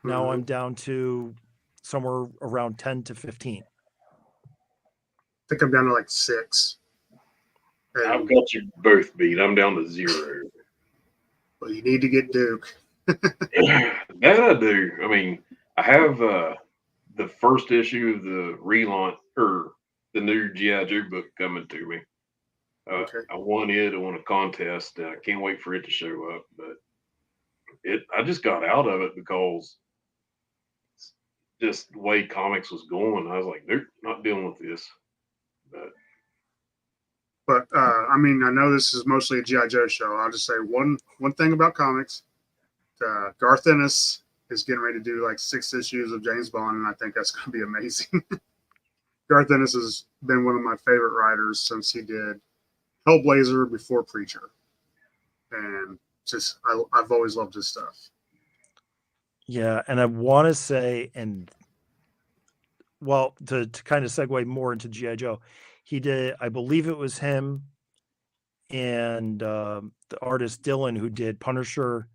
Now I'm down to somewhere around 10 to 15. I think I'm down to like 6. I've got you both beat. I'm down to 0. Well, you need to get Duke. That I do. I mean, I have the first issue of the relaunch or the new G.I. Joe book coming to me. Okay. I won it. I won a contest. I can't wait for it to show up. But I just got out of it because just the way comics was going, I was like, nope, not dealing with this. But I mean, I know this is mostly a G.I. Joe show. I'll just say one thing about comics. Garth Ennis is getting ready to do like 6 issues of James Bond, and I think that's going to be amazing. Garth Ennis has been one of my favorite writers since he did Hellblazer before Preacher. And just, I've always loved his stuff. Yeah, and I want to say, and well, to kind of segue more into G.I. Joe, he did, I believe it was him and the artist Dylan who did Punisher.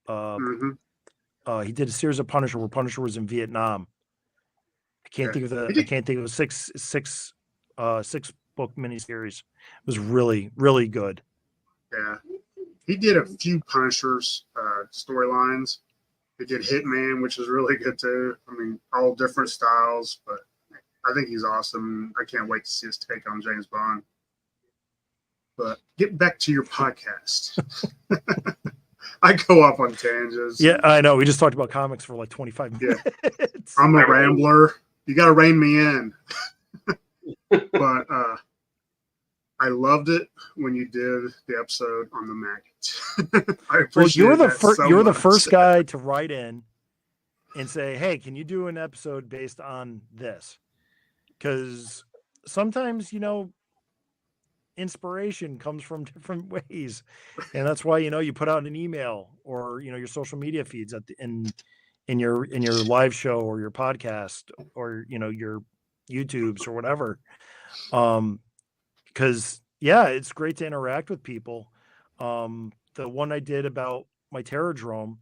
He did a series of Punisher where Punisher was in Vietnam. I can't think of a 6 book miniseries. It was really, really good. Yeah. He did a few Punishers storylines. He did Hitman, which is really good too. I mean, all different styles, but I think he's awesome. I can't wait to see his take on James Bond. But get back to your podcast. I go off on tangents. Yeah, I know. We just talked about comics for like 25 minutes. Yeah. I'm a rambler. You got to rein me in. But I loved it when you did the episode on the maggot. I appreciate you're the first guy to write in and say, "Hey, can you do an episode based on this?" Because sometimes, inspiration comes from different ways, and that's why you put out an email or your social media feeds in your live show or your podcast or your YouTubes or whatever. Because it's great to interact with people. The one I did about my Terradrome,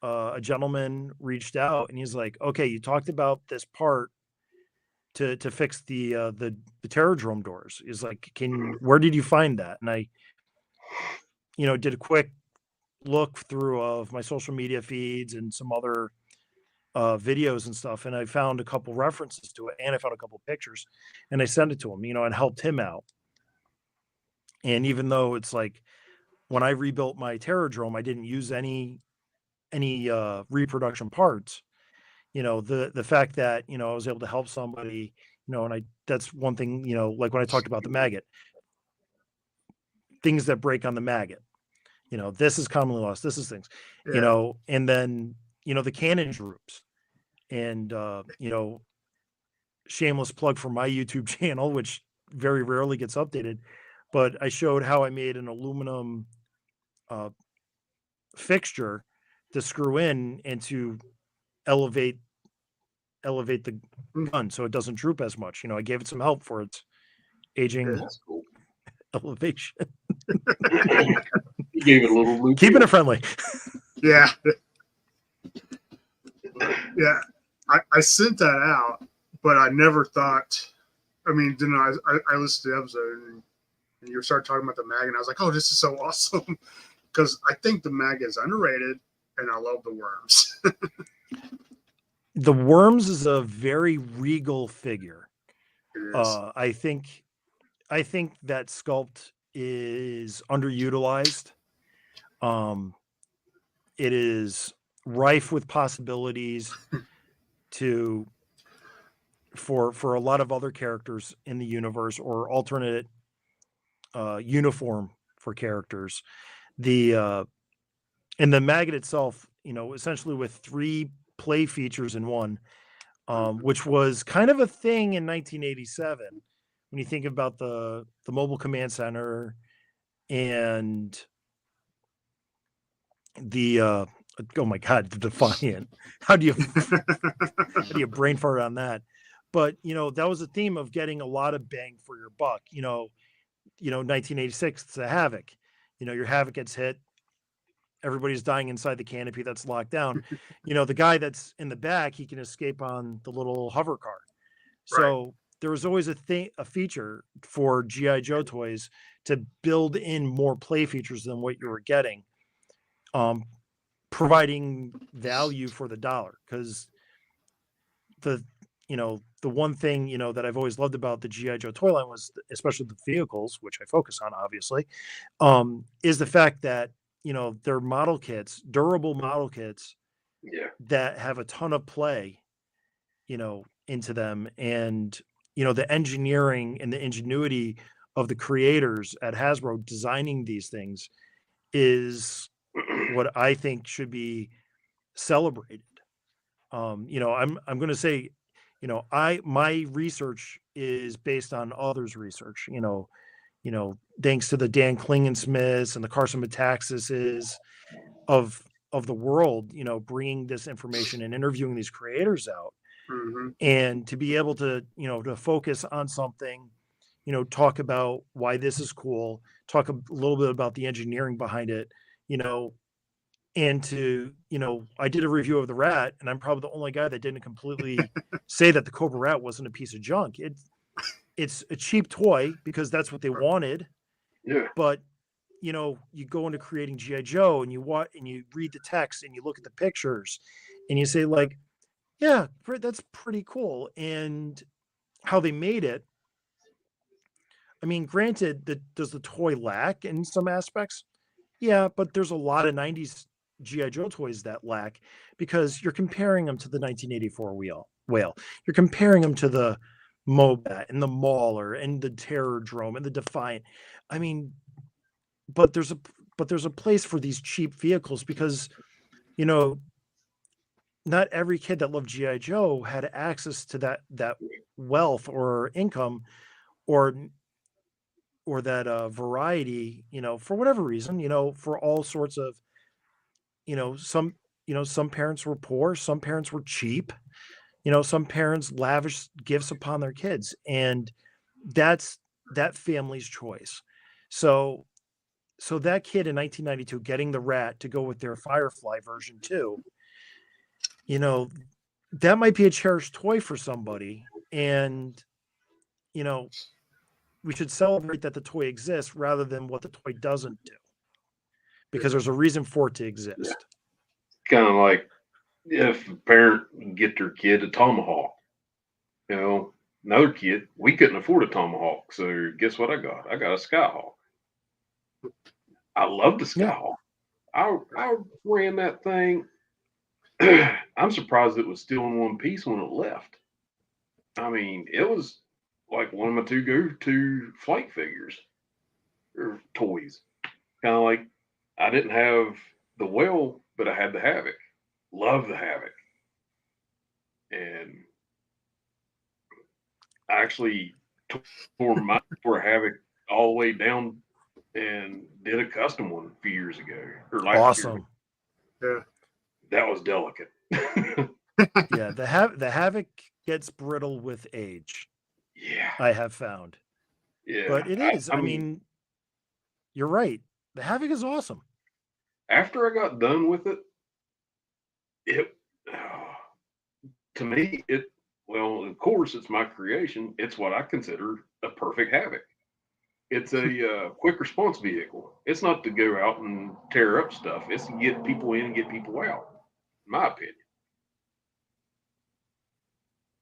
a gentleman reached out and he's like, "Okay, you talked about this part to fix the Terradrome doors." He's like, where did you find that? And I, did a quick look through of my social media feeds and some other videos and stuff, and I found a couple references to it, and I found a couple pictures, and I sent it to him, and helped him out. And even though it's like when I rebuilt my Terradrome, I didn't use any reproduction parts. The fact that I was able to help somebody, and that's one thing, like when I talked about the maggot, things that break on the maggot, this is commonly lost, this is things, and then the cannon groups, and shameless plug for my YouTube channel, which very rarely gets updated, but I showed how I made an aluminum fixture to screw in and to elevate the gun so it doesn't droop as much. I gave it some help for its aging elevation. You gave it a little loop. Keeping it friendly. Yeah. Yeah. I sent that out, but I never thought, I listened to the episode and you started talking about the mag, and I was like, oh, this is so awesome. Because I think the mag is underrated, and I love the worms. The worms is a very regal figure. I think that sculpt is underutilized. It is rife with possibilities for a lot of other characters in the universe, or alternate uniform for characters. And the maggot itself, essentially with 3 play features in one, which was kind of a thing in 1987 when you think about the mobile command center and the oh my god, the Defiant. How do you brain fart on that? But that was a theme of getting a lot of bang for your buck. 1986, it's a Havoc. Your Havoc gets hit, everybody's dying inside the canopy that's locked down. The guy that's in the back, he can escape on the little hover car. So right. There was always a feature for G.I. Joe toys to build in more play features than what you were getting, providing value for the dollar. Because the one thing, that I've always loved about the G.I. Joe toy line was, especially the vehicles, which I focus on, obviously, is the fact that, they're model kits, durable model kits, that have a ton of play, into them. And, the engineering and the ingenuity of the creators at Hasbro designing these things is what I think should be celebrated. I'm going to say, my research is based on others' research, thanks to the Dan Klingensmiths and the Carson Metaxases of the world, bringing this information and interviewing these creators out. Mm-hmm. And to be able to, to focus on something, talk about why this is cool, talk a little bit about the engineering behind it, and to, I did a review of the Rat, and I'm probably the only guy that didn't completely say that the Cobra Rat wasn't a piece of junk. It's a cheap toy because that's what they wanted. Yeah. But, you go into creating G.I. Joe and you read the text and you look at the pictures and you say, like, yeah, that's pretty cool. And how they made it. I mean, granted, does the toy lack in some aspects? Yeah, but there's a lot of 90s GI Joe toys that lack because you're comparing them to the 1984 whale. You're comparing them to the Mobat and the Mauler and the Terror Drome and the Defiant. I mean, but there's a place for these cheap vehicles because, you know, not every kid that loved GI Joe had access to that wealth or income or that variety, for whatever reason, for all sorts of, some some parents were poor, some parents were cheap, some parents lavish gifts upon their kids, and that's that family's choice. So that kid in 1992 getting the Rat to go with their Firefly version 2, you know, that might be a cherished toy for somebody. And, you know, we should celebrate that the toy exists rather than what the toy doesn't do, because there's a reason for it to exist. Yeah. Kind of like if a parent can get their kid a Tomahawk, another kid, we couldn't afford a Tomahawk. So guess what I got? I got a Skyhawk. I love the Skyhawk. Yeah. I ran that thing. I'm surprised it was still in one piece when it left. I mean, it was like one of my two go-to flight figures or toys. Kind of like I didn't have the whale, but I had the Havoc. Love the Havoc. And I actually tore a Havoc all the way down and did a custom one a few years ago. Or last year. Yeah. That was delicate. Yeah, the Havoc gets brittle with age. Yeah. I have found. Yeah. But it is. I mean, you're right. The Havoc is awesome. After I got done with it, to me, well, of course, it's my creation. It's what I consider a perfect Havoc. It's a quick response vehicle. It's not to go out and tear up stuff. It's to get people in and get people out, in my opinion.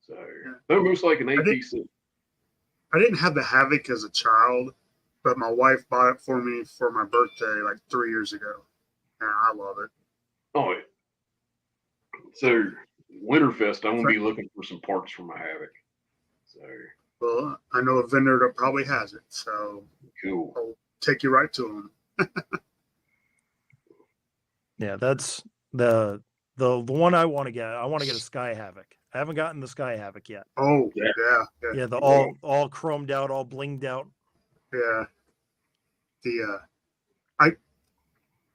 So, almost like an ATC. I didn't have the Havoc as a child, but my wife bought it for me for my birthday like 3 years ago. And I love it. Oh, yeah. So, Winterfest, I'm going to be looking for some parts for my Havoc. So, well, I know a vendor that probably has it, so cool. I'll take you right to him. Yeah, that's the one I want to get. I want to get a Sky Havoc. I haven't gotten the Sky Havoc yet. Oh, yeah. Yeah, the all chromed out, all blinged out. Yeah.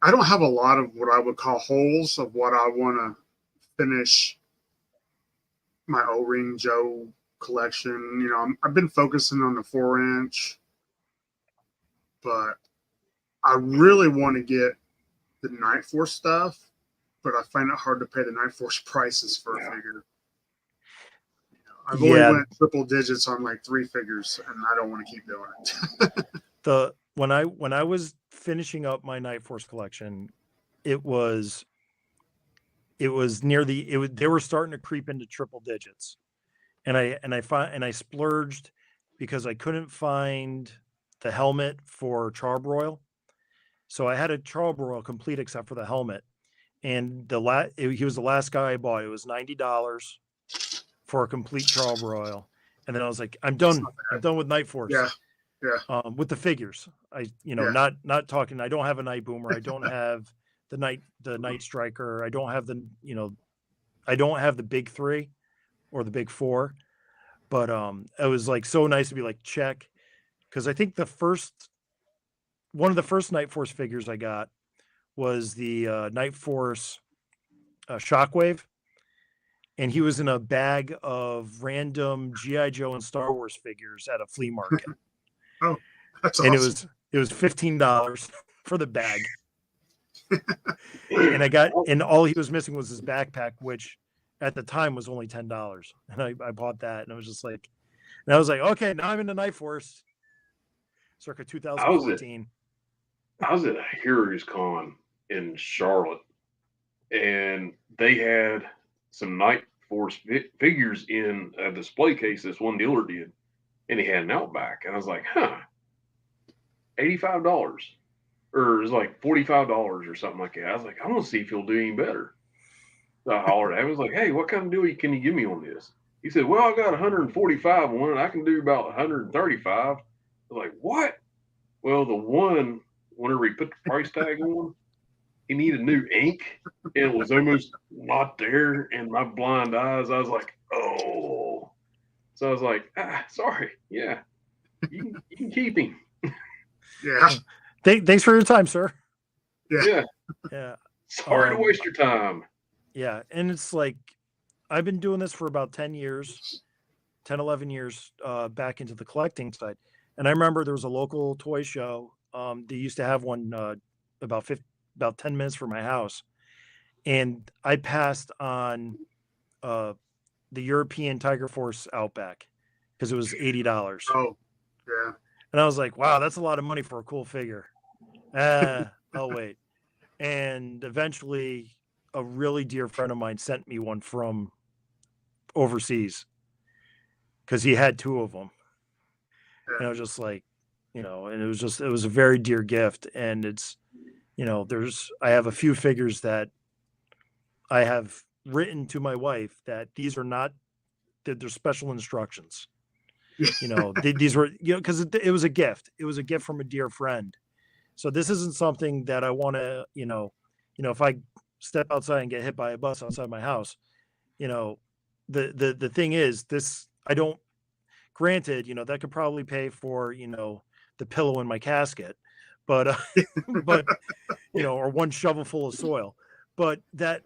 I don't have a lot of what I would call holes of what I want to finish my O-Ring Joe collection. I've been focusing on the 4-inch, but I really want to get the Night Force stuff, but I find it hard to pay the Night Force prices for a figure. I've only went triple digits on like 3 figures, and I don't want to keep doing it. When I was finishing up my Night Force collection, it was near they were starting to creep into triple digits, and I splurged because I couldn't find the helmet for Charbroil, so I had a Charbroil complete except for the helmet, and he was the last guy I bought. It was $90 for a complete Charbroil, and then I was like, I'm done with Night Force. Yeah. With the figures, not talking. I don't have a Night Boomer. I don't have the Night Striker. I don't have I don't have the big 3 or the big 4. But it was like so nice to be like, check, because I think one of the first Night Force figures I got was the Night Force Shockwave, and he was in a bag of random GI Joe and Star Wars figures at a flea market. Oh, that's awesome. And it was $15 for the bag. And all he was missing was his backpack, which at the time was only $10. And I bought that, and I was just like, okay, now I'm in the Night Force. Circa 2014. I was at a Heroes Con in Charlotte, and they had some Night Force figures in a display case. This one dealer did, and he had an Outback, and I was like, huh, $85, or it was like $45 or something like that. I was like, I want to see if he'll do any better. So I hollered at him. I was like, hey, what kind of deal can you give me on this? He said, well, I got 145 one, and I can do about 135. I was like, what? Well, the one, whenever he put the price tag on, he needed new ink, and it was almost not there. And my blind eyes, I was like, oh. So I was like, sorry. Yeah, you can keep him. Yeah. Thanks for your time, sir. Yeah. Yeah. Sorry to waste your time. Yeah. And it's like, I've been doing this for about 10, 11 years, back into the collecting side. And I remember there was a local toy show. They used to have one about 10 minutes from my house. And I passed on the European Tiger Force Outback because it was $80. Oh, yeah. And I was like, wow, that's a lot of money for a cool figure. I'll wait. And eventually, a really dear friend of mine sent me one from overseas because he had two of them. And I was just like, and it was a very dear gift. And it's, I have a few figures that I have written to my wife that these are not, they're special instructions. These were, because it was a gift. It was a gift from a dear friend. So this isn't something that I want to, if I step outside and get hit by a bus outside my house, the thing is this, I don't, granted, that could probably pay for, the pillow in my casket, but, or one shovel full of soil, but that's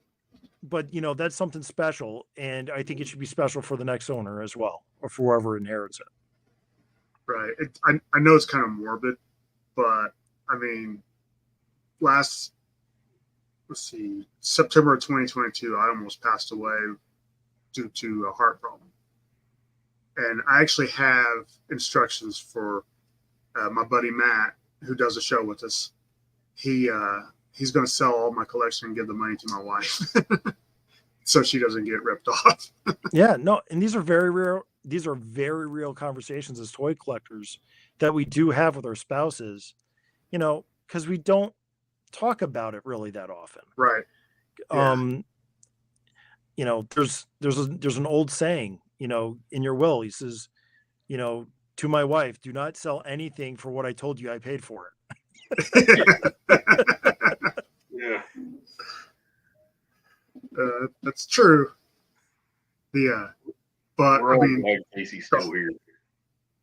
something special. And I think it should be special for the next owner as well, or for whoever inherits it. Right. I know it's kind of morbid, but I mean, September of 2022, I almost passed away due to a heart problem. And I actually have instructions for my buddy Matt, who does a show with us. He's going to sell all my collection and give the money to my wife, so she doesn't get ripped off. Yeah, no, and these are very real. These are very real conversations as toy collectors that we do have with our spouses, because we don't talk about it really that often. Right. Yeah. There's an old saying, in your will, he says, to my wife, do not sell anything for what I told you I paid for it. Yeah. That's true. Yeah. But I mean, Casey's still here.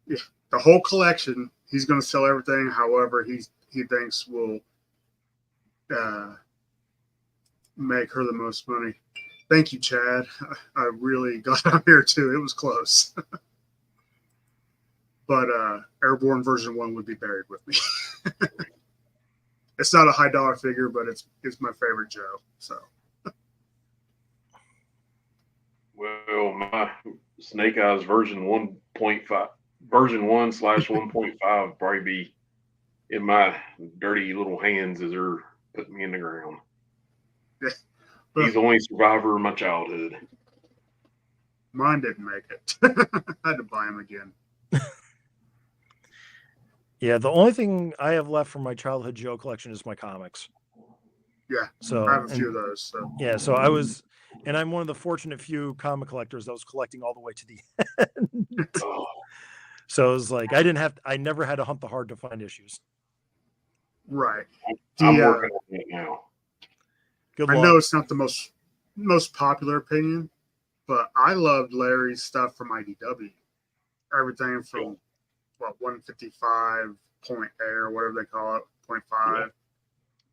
Yeah, the whole collection, he's going to sell everything. However, he thinks will make her the most money. Thank you, Chad. I really got out here too. It was close. But Airborne version 1 would be buried with me. It's not a high dollar figure, but it's my favorite Joe. So. Well, my Snake Eyes version 1.5, version 1/1.5 probably be in my dirty little hands as they're putting me in the ground. Yeah. He's the only survivor of my childhood. Mine didn't make it. I had to buy him again. Yeah, the only thing I have left from my childhood Joe collection is my comics. Yeah, so I have a few of those. So. Yeah, so I was, and I'm one of the fortunate few comic collectors that was collecting all the way to the end. So it was like I never had to hunt the hard to find issues. Right. I'm working on it now. Good luck. I know it's not the most popular opinion, but I loved Larry's stuff from IDW. Everything from 155 point A or whatever they call it, 0.5,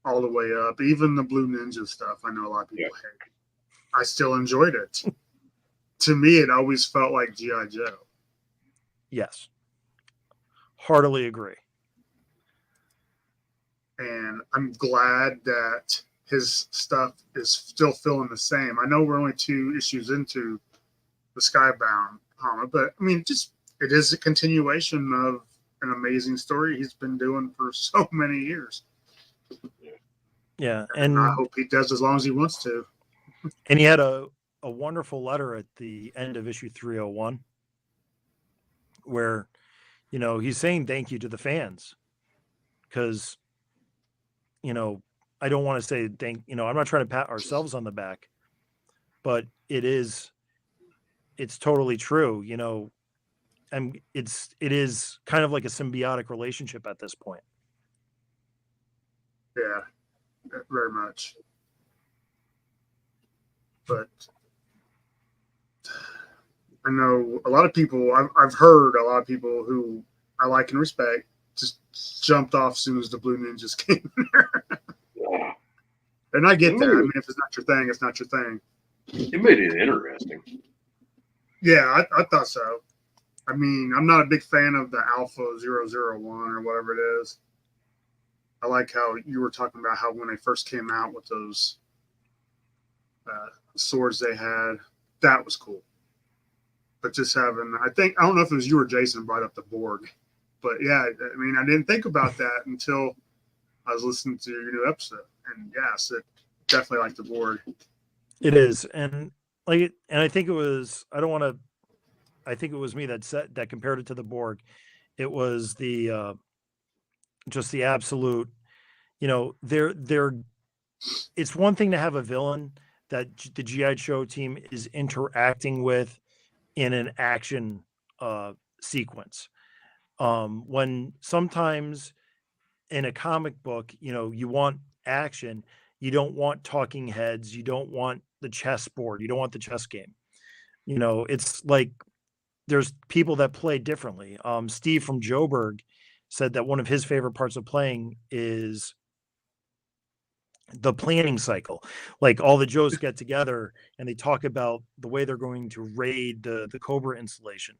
all the way up. Even the Blue Ninja stuff, I know a lot of people hate. I still enjoyed it. To me, it always felt like G.I. Joe. Yes. Heartily agree. And I'm glad that his stuff is still feeling the same. I know we're only 2 issues into the Skybound comic, but I mean, it is a continuation of an amazing story he's been doing for so many years. Yeah, and I hope he does as long as he wants to. And he had a a wonderful letter at the end of issue 301 where, he's saying thank you to the fans because, I don't want to say I'm not trying to pat ourselves on the back, but it's totally true, and it is kind of like a symbiotic relationship at this point. Yeah, very much. But I know a lot of people, I've heard a lot of people who I like and respect just jumped off as soon as the Blue Ninjas came there. And I get that. I mean, if it's not your thing, it's not your thing. It made it interesting. Yeah, I thought so. I mean, I'm not a big fan of the Alpha 001 or whatever it is. I like how you were talking about how when they first came out with those swords they had, that was cool. But just having, I don't know if it was you or Jason brought up the Borg, but yeah, I mean, I didn't think about that until I was listening to your new episode. And yes, it definitely like the Borg. It is. And I think it was, I think it was me that compared it to the Borg. It was the, just the absolute, it's one thing to have a villain that the G.I. Joe team is interacting with in an action sequence. When sometimes in a comic book, you want action, you don't want talking heads, you don't want the chessboard, you don't want the chess game. It's like there's people that play differently. Steve from Joburg said that one of his favorite parts of playing is the planning cycle. Like all the Joes get together and they talk about the way they're going to raid the Cobra installation.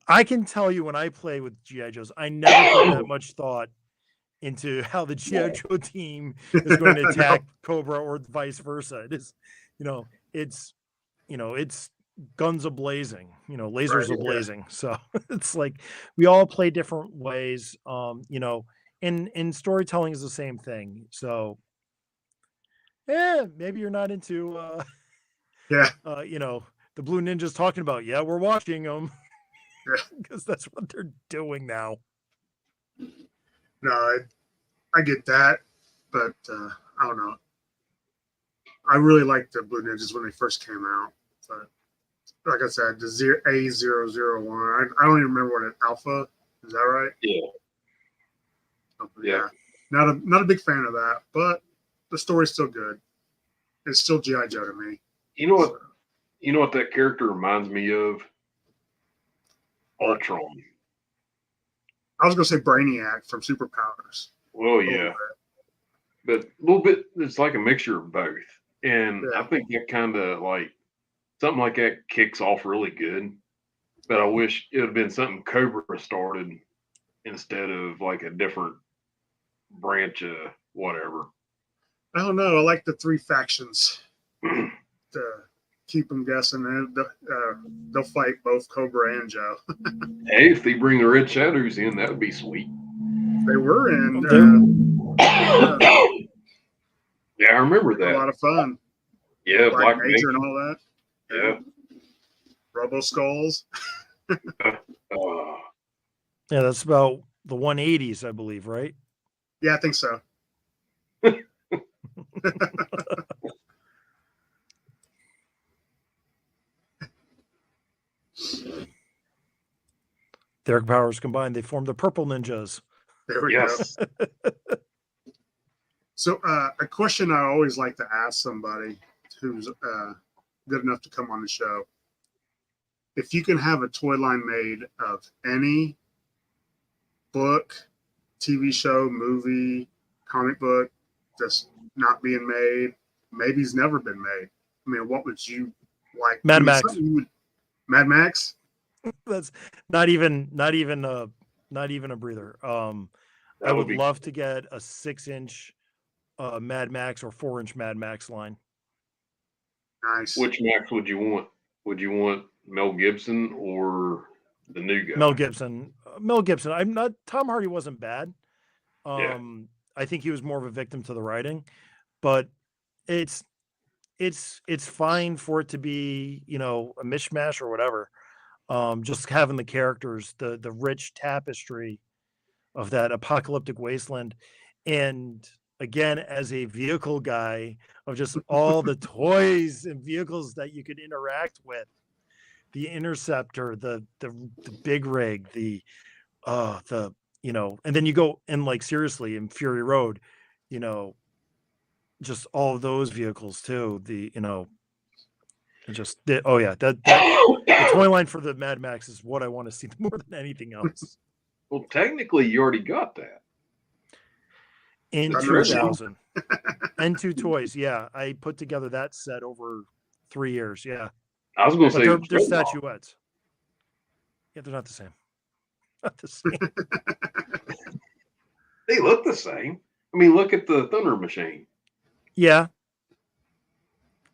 I can tell you when I play with G.I. Joes, I never put that much thought into how the G.I. Joe team is going to attack Cobra or vice versa. It is, it's guns a-blazing, lasers a-blazing. So it's like we all play different ways. In storytelling is the same thing. So maybe you're not into the Blue Ninjas talking about, we're watching them because that's what they're doing now. No, I get that, but I don't know. I really liked the Blue Ninjas when they first came out. But like I said, the A001. I don't even remember what it Alpha. Is that right? Yeah. Yeah. Not a big fan of that, but the story's still good. It's still G.I. Joe to me. You know what? You know what that character reminds me of? Ultron. I was gonna say Brainiac from Superpowers. Well, yeah, but a little bit. It's like a mixture of both, and I think that kind of like something like that kicks off really good. But I wish it would have been something Cobra started instead of like a different branch of whatever. I don't know. I like the three factions to keep them guessing. And they'll fight both Cobra and Joe. Hey, if they bring the Red Shadows in, that would be sweet. They were in. Yeah, I remember that. A lot of fun. Yeah, Black Major and all that. Yeah. Robo Skulls. Yeah, that's about the 180s, I believe, right? Yeah, I think so. Their powers combined, they formed the Purple Ninjas. There we go. So a question I always like to ask somebody who's good enough to come on the show. If you can have a toy line made of any book, TV show, movie, comic book that's not being made, maybe it's never been made. I mean, what would you like? Mad Max. Mad Max? That's not even a breather. I would love to get a 6-inch Mad Max or 4-inch Mad Max line. Nice. Which Max would you want? Would you want Mel Gibson or the new guy? Mel Gibson. I'm not. Tom Hardy wasn't bad. I think he was more of a victim to the writing, but it's it's fine for it to be, you know, a mishmash or whatever. Just having the characters, the rich tapestry of that apocalyptic wasteland. And again, as a vehicle guy, of just all the toys and vehicles that you could interact with, the Interceptor, the big rig, the you know, and then you go and like seriously in Fury Road, you know, just all of those vehicles too. The, you know, and just oh yeah, the toy line for the Mad Max is what I want to see more than anything else. Well, technically, you already got that. In 2000. And 2 toys. Yeah. I put together that set over 3 years. Yeah. I was going to say they're statuettes. Yeah, they're not the same. Not the same. They look the same. I mean, look at the Thunder Machine. Yeah.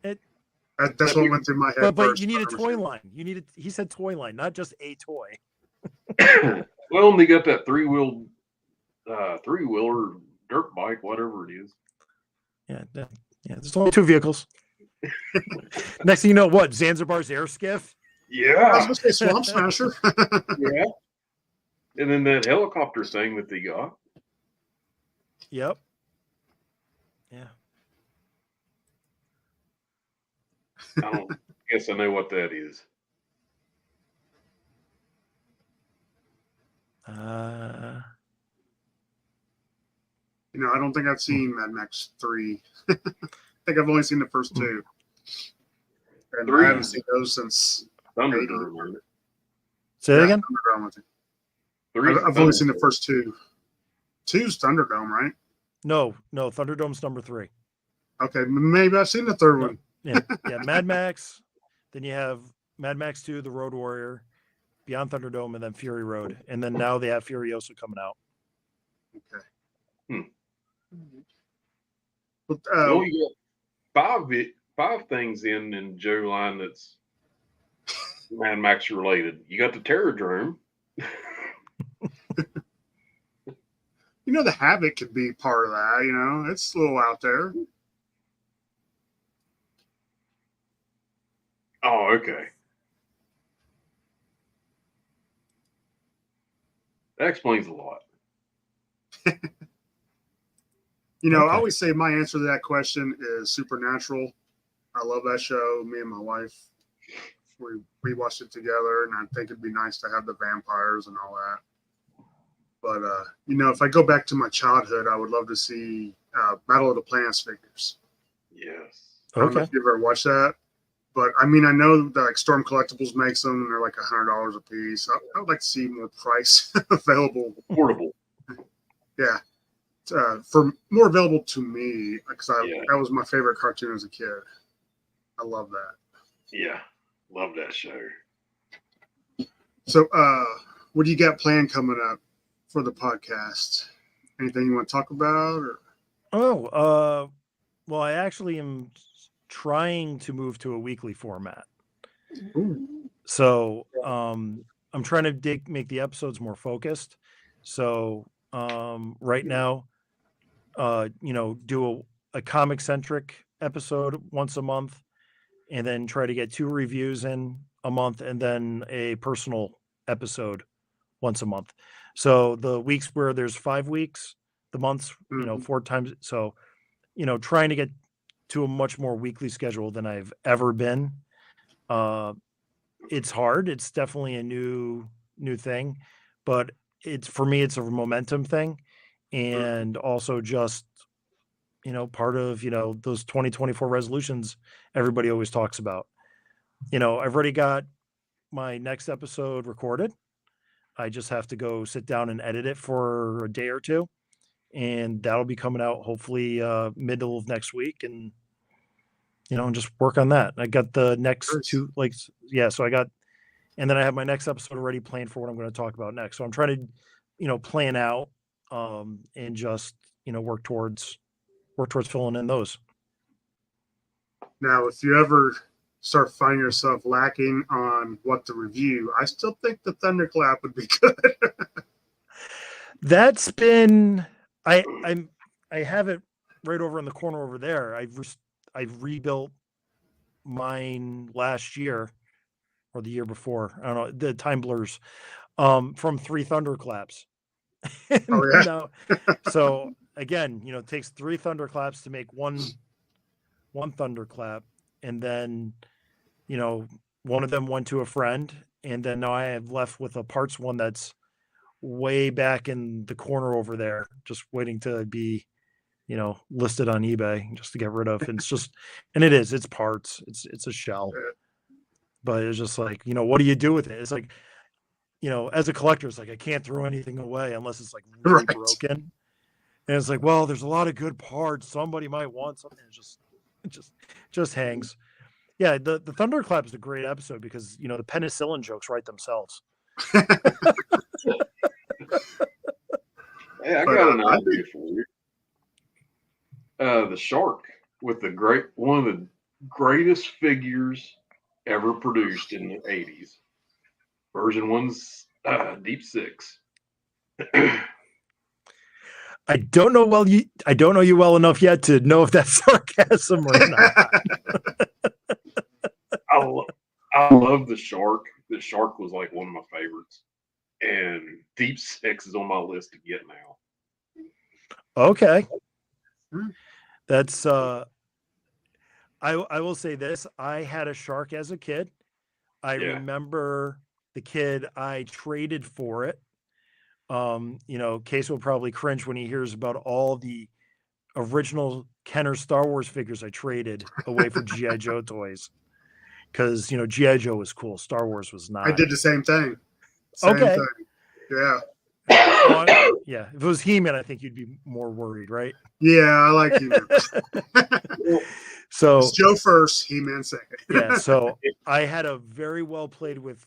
That's what went through my head. But you need a toy line. You need he said toy line, not just a toy. Well, and they got that three-wheeler dirt bike, whatever it is. Yeah. There's only 2 vehicles. Next thing you know, what? Zanzibar's air skiff? Yeah. I was going to say Swamp Smasher. Yeah. And then that helicopter thing that they got. Yep. Yeah. I guess I know what that is. You know, I don't think I've seen Mad Max 3. I think I've only seen the first 2. And 3. I haven't seen those since Thunderdome. Say that again? Thunderdome, I think. I've only seen the first 2. 2's Thunderdome, right? No, Thunderdome's number 3. Okay, maybe I've seen the third one. Yeah, Mad Max. Then you have Mad Max 2, The Road Warrior, Beyond Thunderdome, and then Fury Road. And then now they have Furiosa coming out. Okay. But, you got 5 things in Joe line that's Mad Max related. You got the Terrordrome. You know, the Havoc could be part of that. You know, it's a little out there. Oh, okay. That explains a lot. You know, I always say my answer to that question is Supernatural. I love that show. Me and my wife, we watched it together, and I think it'd be nice to have the vampires and all that. But, you know, if I go back to my childhood, I would love to see Battle of the Planets figures. Yes. I don't know if you've ever watched that. But, I mean, I know that like Storm Collectibles makes them, and they're like $100 a piece. I would like to see more price available. Affordable. Yeah. For more available to me, because that was my favorite cartoon as a kid. I love that. Yeah. Love that show. So, what do you got planned coming up for the podcast? Anything you want to talk about? Or? Well, I actually am trying to move to a weekly format. Ooh. So, I'm trying to make the episodes more focused. So, right now, you know, do a comic centric episode once a month, and then try to get 2 reviews in a month, and then a personal episode once a month. So the weeks where there's 5 weeks, the months, you know, 4 times. So, you know, trying to get to a much more weekly schedule than I've ever been. It's hard. It's definitely a new thing, but for me, it's a momentum thing. And also just, you know, part of, you know, those 2024 resolutions everybody always talks about. You know, I've already got my next episode recorded. I just have to go sit down and edit it for a day or 2. And that'll be coming out hopefully middle of next week. And, you know, and just work on that. I got the next 2, so I got, and then I have my next episode already planned for what I'm going to talk about next. So I'm trying to, you know, plan out and just, you know, work towards filling in those. Now, if you ever start finding yourself lacking on what to review, I still think the Thunderclap would be good. That's been I have it right over in the corner over there. I've rebuilt mine last year or the year before. I don't know. The time blurs. From 3 thunderclaps. Oh yeah. Now, so again, it takes 3 thunderclaps to make one thunderclap, and then one of them went to a friend, and then now I have left with a parts one that's way back in the corner over there, just waiting to be listed on eBay just to get rid of. And it's parts, it's a shell, but it's just like, what do you do with it? It's like, as a collector, it's like I can't throw anything away unless it's like really broken. And it's like, well, there's a lot of good parts, somebody might want something. It just hangs. Yeah, the Thunderclap is a great episode because the penicillin jokes write themselves. Hey, I got an idea for you. The shark with one of the greatest figures ever produced in the 80s. Version 1's Deep Six. I don't know you well enough yet to know if that's sarcasm or not. I love the shark. The shark was like one of my favorites, and Deep Six is on my list to get now. Okay, that's I will say this: I had a shark as a kid. I remember the kid I traded for it. Case will probably cringe when he hears about all the original Kenner Star Wars figures I traded away for G.I. Joe toys. Because, G.I. Joe was cool. Star Wars was not. I did the same thing. Okay. Yeah. Yeah. If it was He-Man, I think you'd be more worried, right? Yeah, I like He-Man. So it's Joe first, He-Man second. Yeah. So I had a very well played with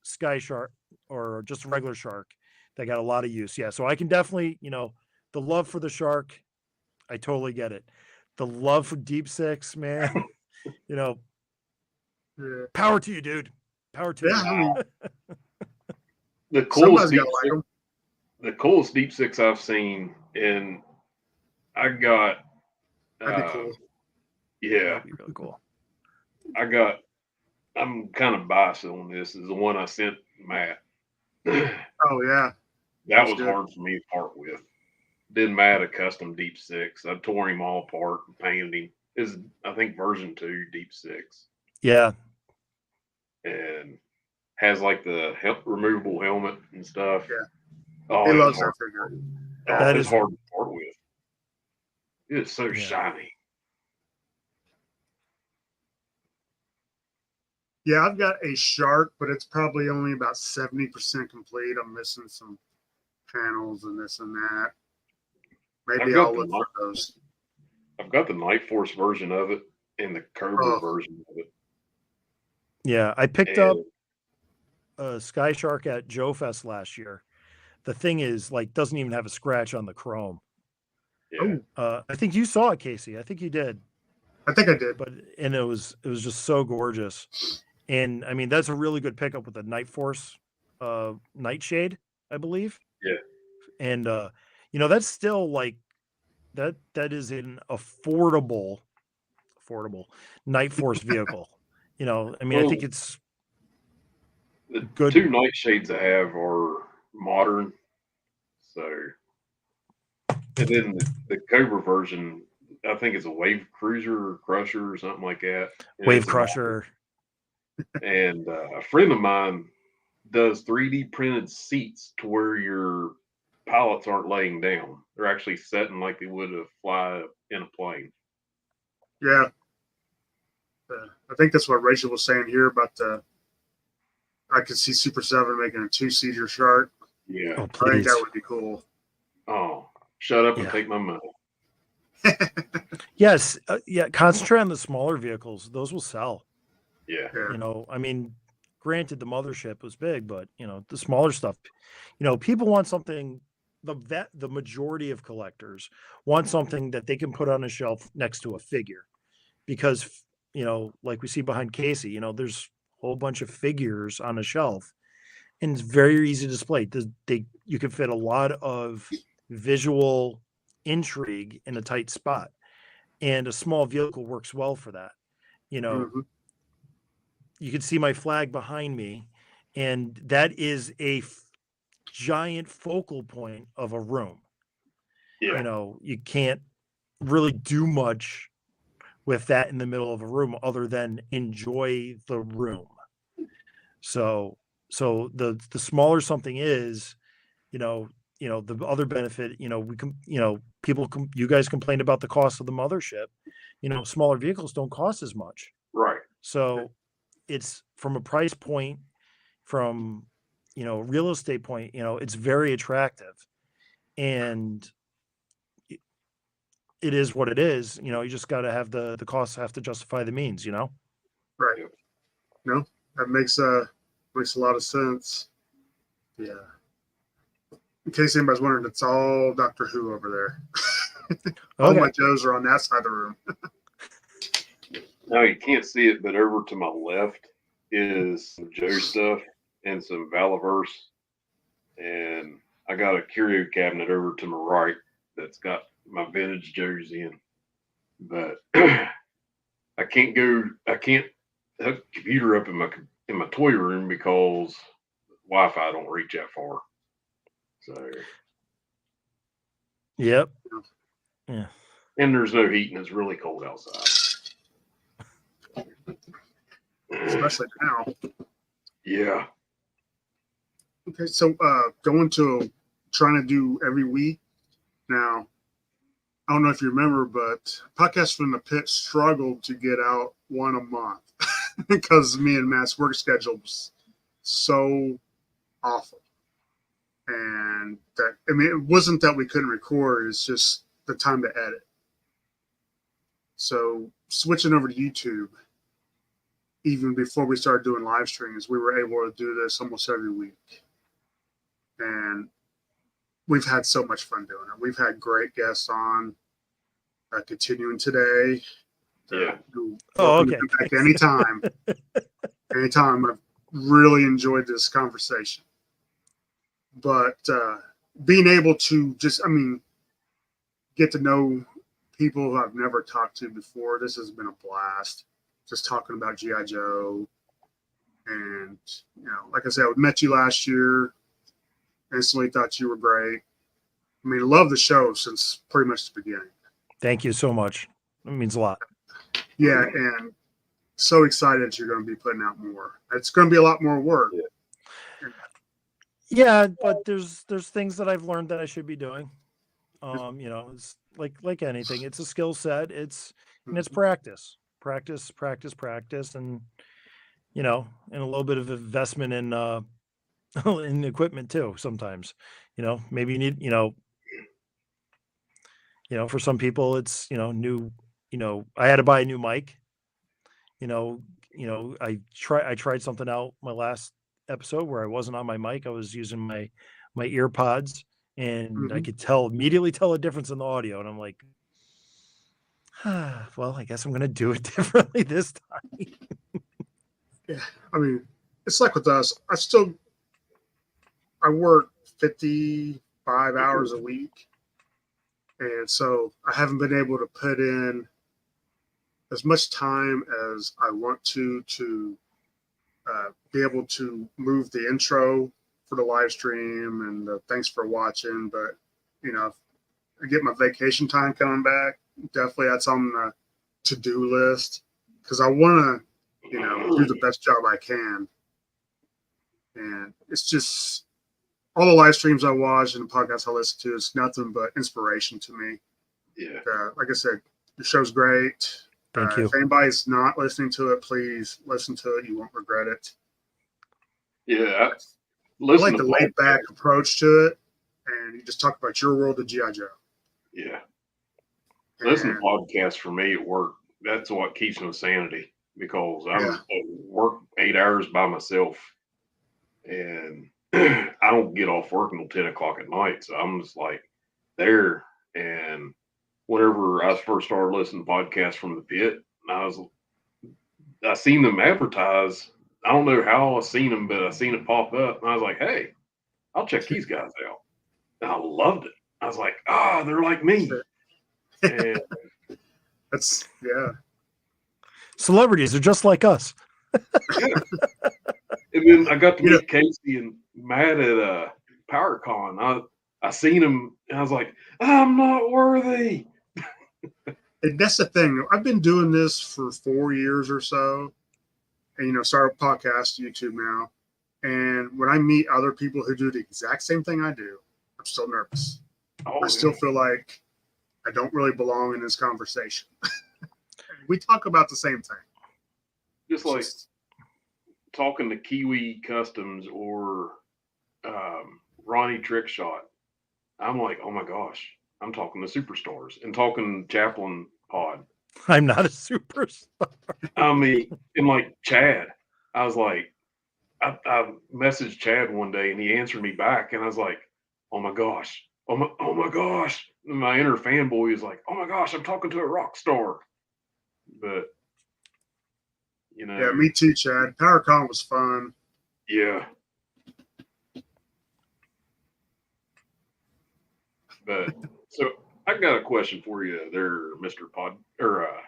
Sky Shark or just a regular shark that got a lot of use. Yeah. So I can definitely, the love for the shark, I totally get it. The love for Deep Six, man, power to you, dude. Power to you. I mean, the coolest Deep Six I've seen, and I got that'd be cool. Yeah, that'd be really cool. I'm kind of biased on this, is the one I sent Matt. Oh yeah. That was hard for me to part with. Didn't Matt a custom Deep Six. I tore him all apart and painted him. Is I think version 2 Deep Six. Yeah. And has like the removable helmet and stuff. Yeah. Oh, he loves that figure. That is hard to part with. It is so shiny. Yeah, I've got a shark, but it's probably only about 70% complete. I'm missing some panels and this and that. Maybe I'll look for those. I've got the Night Force version of it and the Cobra version of it. Yeah, I picked up a Sky Shark at Joe Fest last year. The thing is, doesn't even have a scratch on the chrome. Yeah. I think you saw it, Casey. I think you did. I think I did. And it was just so gorgeous. And I mean, that's a really good pickup with the Night Force Nightshade, I believe. Yeah. And that's still that is an affordable Night Force vehicle. I mean, I think it's the good. 2 Nightshades I have are modern. So, and then the Cobra version, I think it's a Wave Cruiser or Crusher or something like that. Wave Crusher. And a friend of mine does 3D printed seats to where your pilots aren't laying down. They're actually sitting like they would fly in a plane. Yeah. I think that's what Rachel was saying here about I could see Super 7 making a 2-seater shark. Yeah. Oh, I think that would be cool. Oh, shut up and take my money. Yes. Concentrate on the smaller vehicles. Those will sell. Yeah. I mean, granted, the mothership was big, but, the smaller stuff, people want something, the majority of collectors want something that they can put on a shelf next to a figure because, like we see behind Casey, there's a whole bunch of figures on a shelf and it's very easy to display. You can fit a lot of visual intrigue in a tight spot, and a small vehicle works well for that. you know, you can see my flag behind me, and that is a giant focal point of a room. Yeah. You know, you can't really do much with that in the middle of a room other than enjoy the room. So the smaller something is, you know, the other benefit, we can, you guys complained about the cost of the mothership. Smaller vehicles don't cost as much. Right. So it's from a price point, from, real estate point, it's very attractive. And it is what it is. You just got to have the costs have to justify the means, Right. No, that makes a lot of sense. Yeah. In case anybody's wondering, it's all Doctor Who over there. All my Joes are on that side of the room. Now you can't see it, but over to my left is some Joe stuff and some Valaverse. And I got a curio cabinet over to my right that's got my vintage Joes in. But I can't hook the computer up in my toy room because Wi-Fi don't reach that far. So yep. Yeah. And there's no heat and it's really cold outside. Especially now. Yeah. Okay, so trying to do every week now. I don't know if you remember, but Podcast from the Pit struggled to get out one a month because me and Matt's work schedule was so awful. And it wasn't that we couldn't record, it's just the time to edit. So switching over to YouTube, even before we started doing live streams, we were able to do this almost every week. And we've had so much fun doing it. We've had great guests on, continuing today. Yeah. Welcome to come back anytime. Anytime. I've really enjoyed this conversation. But being able to get to know people who I've never talked to before, this has been a blast. Just talking about G.I. Joe. And, like I said, I met you last year. Instantly thought you were great. I mean, love the show since pretty much the beginning. Thank you so much. It means a lot. Yeah, and so excited you're going to be putting out more. It's going to be a lot more work. Yeah, but there's things that I've learned that I should be doing. It's like anything. It's a skill set. It's practice, and and a little bit of investment in in equipment too. Sometimes, maybe you need, for some people it's new. I had to buy a new mic. I tried something out my last episode where I wasn't on my mic. I was using my ear pods, and I could immediately tell a difference in the audio. And I'm like, well, I guess I'm going to do it differently this time. Yeah. I mean, it's like with us, I work 55 hours a week. And so I haven't been able to put in as much time as I want to be able to move the intro for the live stream and the thanks for watching. But, I get my vacation time coming back. Definitely that's on the to-do list because I want to, do the best job I can. And it's just all the live streams I watch and the podcasts I listen to is nothing but inspiration to me. Yeah. Like I said, your show's great. Thank you. If anybody's not listening to it, please listen to it. You won't regret it. Yeah. I like the laid back approach to it. And you just talk about your world of G.I. Joe. Yeah. Listen to podcasts for me at work. That's what keeps me sanity because I'm at work 8 hours by myself and I don't get off work until 10 o'clock at night. So I'm just like there. And whenever I first started listening to podcasts from the pit, I seen them advertise. I don't know how I seen them, but I seen it pop up and I was like, hey, I'll check these guys out. And I loved it. I was like, they're like me. And that's, yeah. celebrities are just like us. Yeah. And then I got to meet Casey and Matt at PowerCon. I seen him and I was like, I'm not worthy. And that's the thing. I've been doing this for 4 years or so, and start a podcast, YouTube now. And when I meet other people who do the exact same thing I do, I'm still nervous. I still feel like I don't really belong in this conversation. We talk about the same thing. Just like talking to Kiwi Customs or Ronnie Trickshot. I'm like, oh my gosh, I'm talking to superstars and talking Chaplain pod. I'm not a superstar. I mean, and like Chad, I was like, I messaged Chad one day and he answered me back, and I was like, oh my gosh, oh my gosh. And my inner fanboy is like, oh my gosh, I'm talking to a rock star. But yeah, me too, Chad. PowerCon was fun. Yeah. But so I got a question for you there, Mr.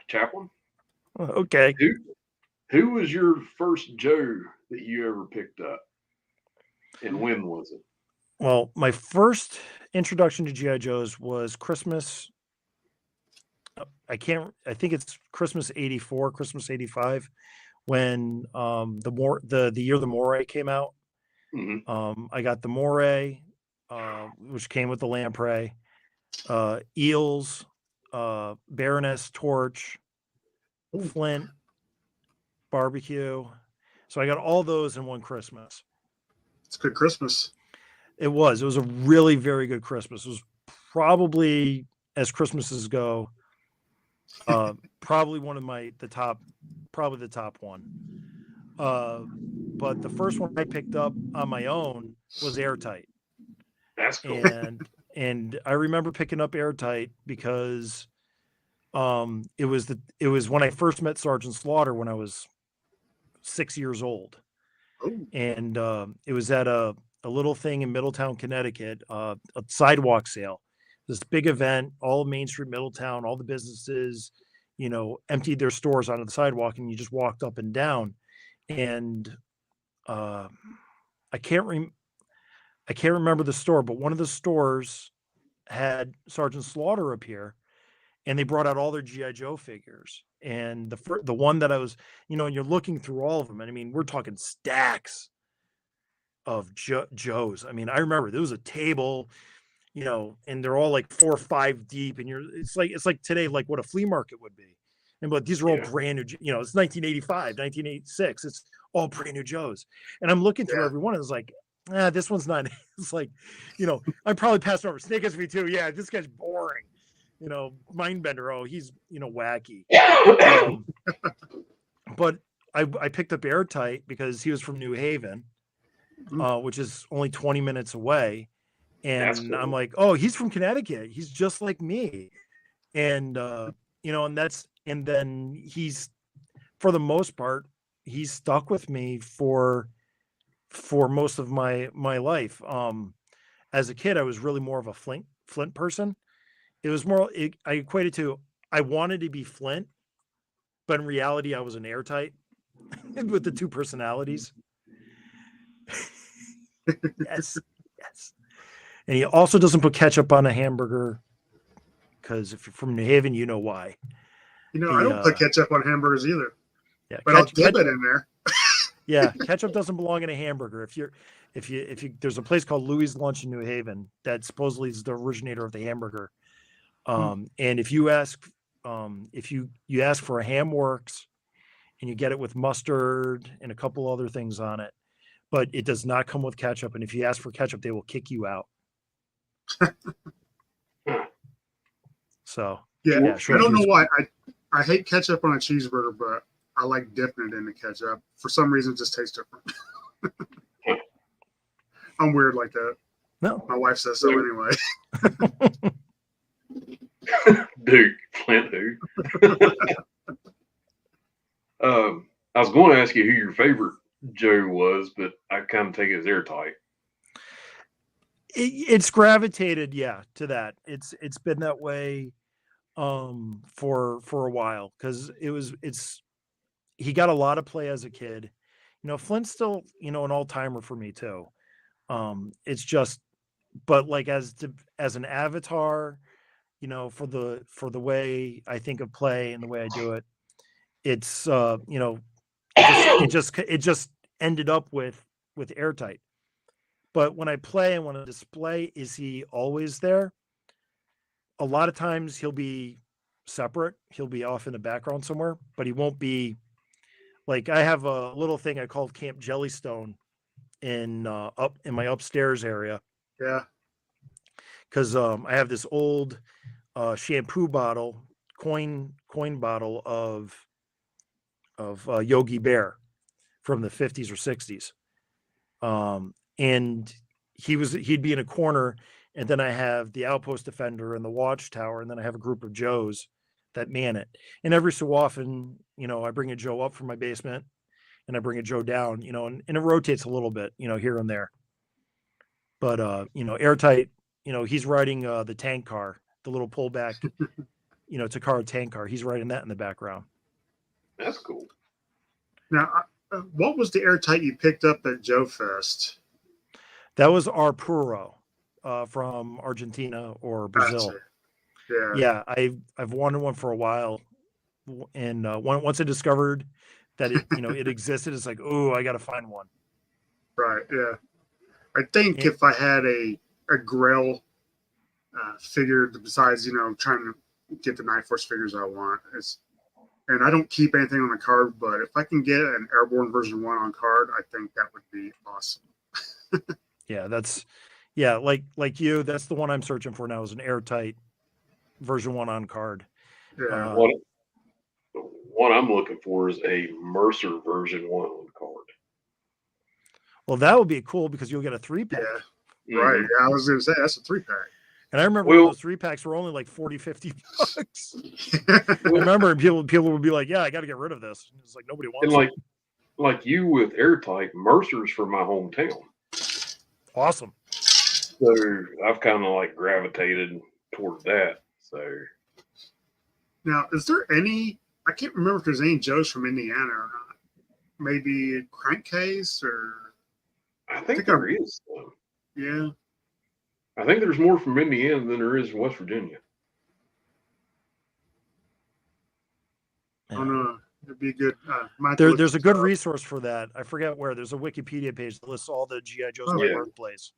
Chaplain. Okay. Who was your first Joe that you ever picked up? And when was it? Well, my first introduction to G.I. Joes was Christmas. I think it's Christmas 84, Christmas 85, when the year the Moray came out. Mm-hmm. I got the Moray, which came with the lamprey, Eels, Baroness, Torch, Flint, Barbecue. So I got all those in one Christmas. It's a good Christmas. It was a really very good Christmas. It was probably, as Christmases go, probably the top one. But the first one I picked up on my own was Airtight. That's cool. And I remember picking up Airtight because it was when I first met Sergeant Slaughter when I was 6 years old. Ooh. And it was at a little thing in Middletown, Connecticut, a sidewalk sale. This big event, all of Main Street, Middletown, all the businesses, emptied their stores onto the sidewalk, and you just walked up and down. And I can't remember the store, but one of the stores had Sergeant Slaughter appear, and they brought out all their G.I. Joe figures. And the one that I was, and you're looking through all of them, and I mean, we're talking stacks of Joes. I mean, I remember there was a table, and they're all like 4 or 5 deep, and it's like today, like what a flea market would be. But these are all brand new, it's 1985, 1986. It's all brand new Joes. And I'm looking through every one, and it's like, this one's not. It's like, I'm probably passing over Snake SV2. Yeah, this guy's boring. Mindbender. Oh, he's, wacky. But I picked up Airtight because he was from New Haven, which is only 20 minutes away. And cool. I'm like, oh, he's from Connecticut. He's just like me. And, and then he's, for the most part, he's stuck with me for most of my life. As a kid, I was really more of a Flint person. It was more, I equated to, I wanted to be Flint, but in reality, I was an Airtight with the 2 personalities. Yes. And he also doesn't put ketchup on a hamburger, because if you're from New Haven, you know why. I don't put ketchup on hamburgers either. Yeah, but I'll dip it in there. Yeah, ketchup doesn't belong in a hamburger. If you there's a place called Louis Lunch in New Haven that supposedly is the originator of the hamburger. And if you ask for a ham works, and you get it with mustard and a couple other things on it, but it does not come with ketchup. And if you ask for ketchup, they will kick you out. So yeah, sure. I don't know why I hate ketchup on a cheeseburger, but I like dipping it in the ketchup. For some reason, it just tastes different. I'm weird like that. No, my wife says so anyway. Dude, Flint, dude. I was going to ask you who your favorite Joe was, but I kind of take it as Airtight. It's gravitated, to that. It's been that way for a while, because it's he got a lot of play as a kid. Flint's still, an all-timer for me too. It's just, but like as an avatar, for the way I think of play and the way I do it, it's it just ended up with airtight. But when I play and when I display, is he always there? A lot of times he'll be separate. He'll be off in the background somewhere, but he won't be like, I have a little thing I called Camp Jellystone up in my upstairs area. Yeah. Because I have this old shampoo bottle, coin bottle of Yogi Bear from the 50s or 60s. And he'd be in a corner, and then I have the Outpost Defender and the Watchtower, and then I have a group of Joes that man it. And every so often, I bring a Joe up from my basement and I bring a Joe down, and it rotates a little bit, here and there. But airtight, he's riding the tank car, the little pullback, Takara tank car. He's riding that in the background. That's cool. Now, what was the airtight you picked up at Joe Fest? That was our Puro from Argentina or Brazil. Gotcha. Yeah, I've wanted one for a while, and once I discovered that it it existed, it's like, oh, I got to find one. Right. Yeah. I think if I had a Grail figure besides trying to get the Night Force figures I want, and I don't keep anything on the card, but if I can get an Airborne version 1 on card, I think that would be awesome. Yeah, like you, that's the one I'm searching for now, is an airtight version 1 on card. Yeah. What I'm looking for is a Mercer version 1 on card. Well, that would be cool because you'll get a 3-pack. Yeah. Right. Yeah, I was going to say that's a 3-pack. And I remember when those 3-packs were only like $40-$50. I remember people would be like, "Yeah, I got to get rid of this." And it's like nobody wants it. Like you with airtight, Mercer's from my hometown. Awesome. So I've kind of like gravitated toward that. So now, is there any? I can't remember if there's any Joes from Indiana or not. Maybe Crankcase or. I think there is. Yeah. I think there's more from Indiana than there is West Virginia. I don't know. It'd be good. There's a good resource for that. I forget where. There's a Wikipedia page that lists all the G.I. Joes in the birthplace.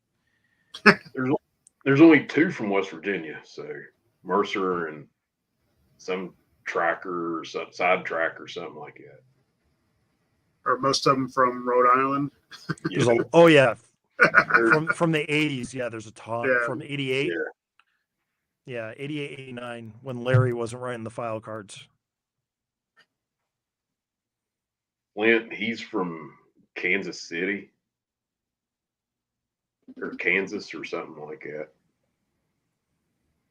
There's only 2 from West Virginia, so Mercer and some tracker or some side track or something like that. Or most of them from Rhode Island. from the 80s. Yeah, there's a ton from 88. Yeah, 88, 89, when Larry wasn't writing the file cards. Flint, he's from Kansas City or Kansas or something like that.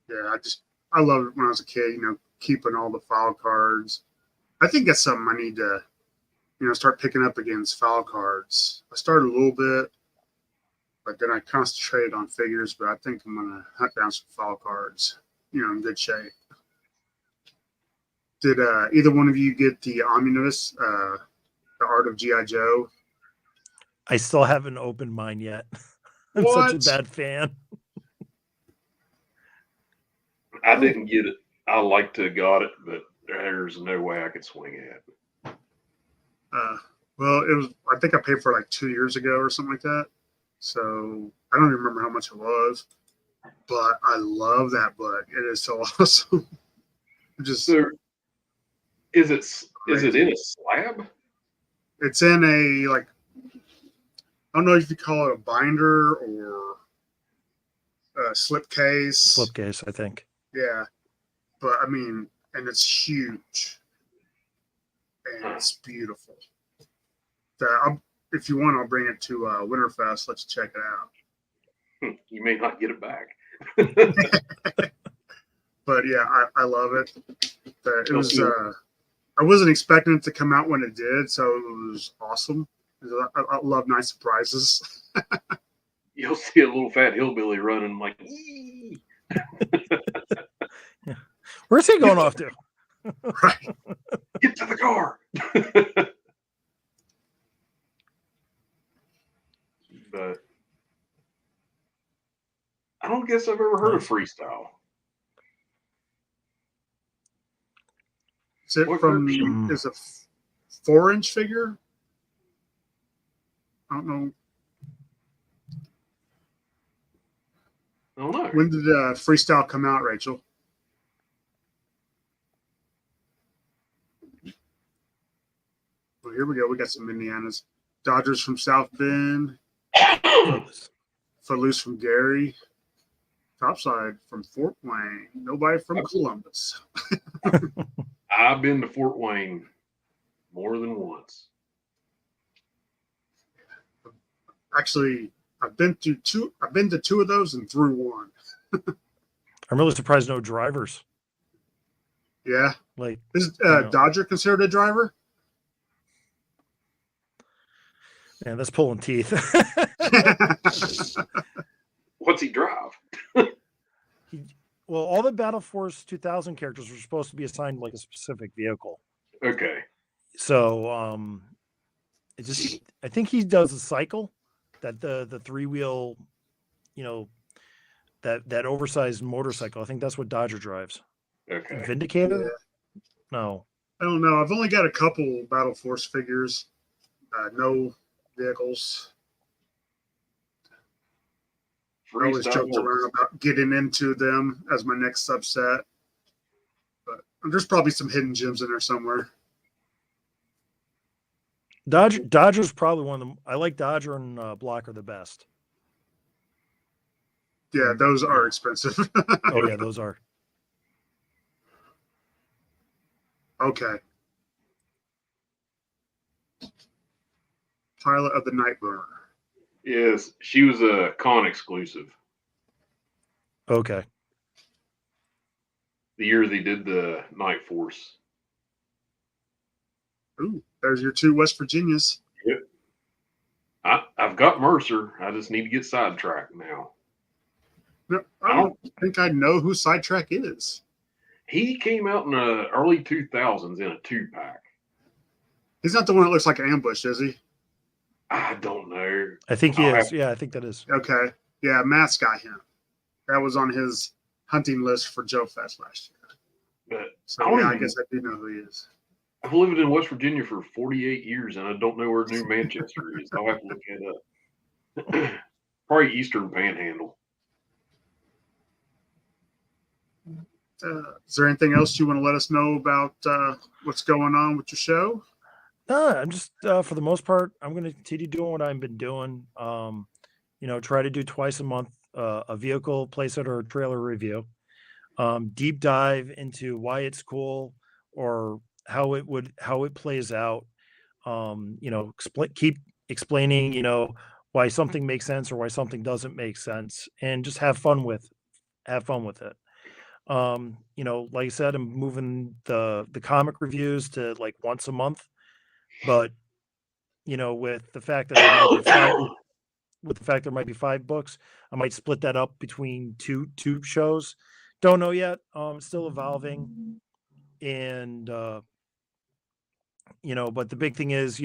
Yeah, I loved it when I was a kid, keeping all the file cards. I think that's something I need to, start picking up against file cards. I started a little bit, but then I concentrated on figures, but I think I'm going to hunt down some file cards, in good shape. Did either one of you get the Omnibus, The Art of G.I. Joe? I still haven't opened mine yet. I'm such a bad fan. I didn't get it. I like to have got it, but there's no way I could swing it. Well, I think I paid for it like 2 years ago or something like that. So I don't even remember how much it was, but I love that book. It is so awesome. So is it in a slab? It's in a, like, I don't know if you call it a binder or a slipcase. Slipcase, I think. Yeah. But I mean, and it's huge. And it's beautiful. If you want, I'll bring it to Winterfest. Let's check it out. You may not get it back. But yeah, I love it. It was. I wasn't expecting it to come out when it did, so it was awesome. I love nice surprises. You'll see a little fat hillbilly running like. Yeah. Where's he going off to? Right. Get to the car. But I don't guess I've ever heard of freestyle. Is it from is a 4-inch figure? I don't know. I don't know. When did freestyle come out, Rachel? Well, here we go. We got some Indianas. Dodgers from South Bend. Footloose from Gary. Topside from Fort Wayne. Nobody from Columbus. I've been to Fort Wayne more than once. Actually, I've been to two of those and through one. I'm really surprised no drivers. Yeah. Like, is Dodger considered a driver? Man, that's pulling teeth. What's he drive? Well, all the Battle Force 2000 characters were supposed to be assigned like a specific vehicle. Okay. So, I think he does a cycle, that the 3-wheel, that oversized motorcycle. I think that's what Dodger drives. Okay. Vindicator? Yeah. No. I don't know. I've only got a couple Battle Force figures. No vehicles. I always joked around about getting into them as my next subset. But there's probably some hidden gems in there somewhere. Dodger's probably one of them. I like Dodger and Blocker the best. Yeah, those are expensive. Oh, yeah, those are. Okay. Pilot of the Night Burner. Yes, she was a con exclusive. Okay. The year they did the Night Force. Ooh, there's your 2 West Virginias. Yep. I've got Mercer. I just need to get sidetracked now. No, I don't think I know who Sidetrack is. He came out in the early 2000s in a 2-pack. He's not the one that looks like Ambush, is he? I don't know. I think he is. Yeah, I think that is. Okay. Yeah, Matt's got him. That was on his hunting list for Joe Fest last year. But so, I guess I do know who he is. I've lived in West Virginia for 48 years, and I don't know where New Manchester is. I'll have to look it up. Probably Eastern Panhandle. Is there anything else you want to let us know about what's going on with your show? No, I'm just for the most part, I'm going to continue doing what I've been doing. Try to do twice a month a vehicle playset or a trailer review. Deep dive into why it's cool or how it plays out. Keep explaining, why something makes sense or why something doesn't make sense, and just have fun with it. Like I said, I'm moving the comic reviews to like once a month, but with the fact that there might be 5 books, I might split that up between two shows. Don't know yet. Still evolving, and but the big thing is,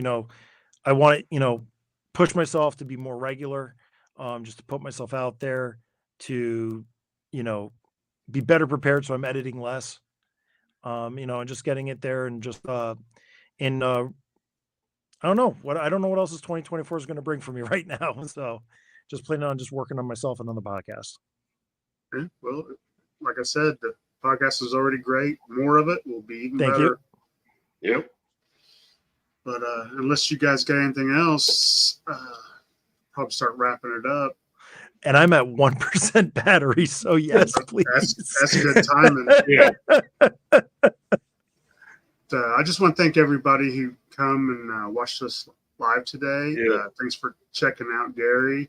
I want to push myself to be more regular, just to put myself out there to be better prepared, so I'm editing less, and just getting it there, and just I don't know what else is 2024 is going to bring for me right now. So just planning on just working on myself and on the podcast. Okay. Well, like I said, the podcast is already great. More of it will be even better. You. Yep. But unless you guys got anything else, probably start wrapping it up. And I'm at 1% battery, so yes, please. That's good timing. Yeah. I just want to thank everybody who come and watched us live today. Yeah. Thanks for checking out Gary.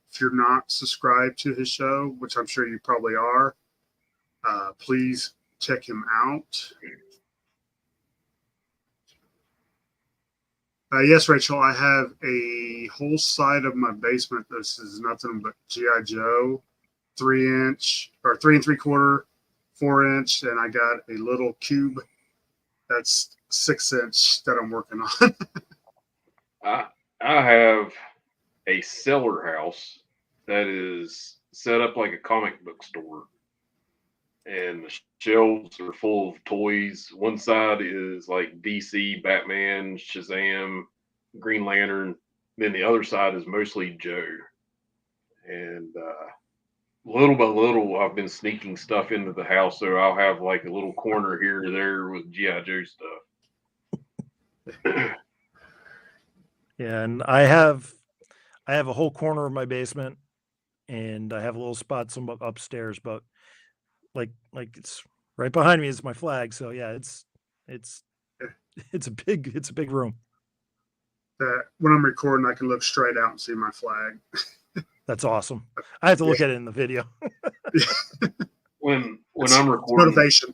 If you're not subscribed to his show, which I'm sure you probably are, please check him out. Yes, Rachel, I have a whole side of my basement. This is nothing but G.I. Joe, 3-inch or 3 3/4, 4-inch, and I got a little cube That's 6-inch that I'm working on. I have a cellar house that is set up like a comic book store, and the shelves are full of toys. One side is like DC, Batman, Shazam, Green Lantern. Then the other side is mostly Joe. And little by little, I've been sneaking stuff into the house, so I'll have like a little corner here or there with GI Joe stuff. Yeah, and I have a whole corner of my basement, and I have a little spot some upstairs, but like it's right behind me is my flag. So yeah, it's a big room. That when I'm recording, I can look straight out and see my flag. That's awesome. I have to look at it in the video. When It's I'm recording, motivation.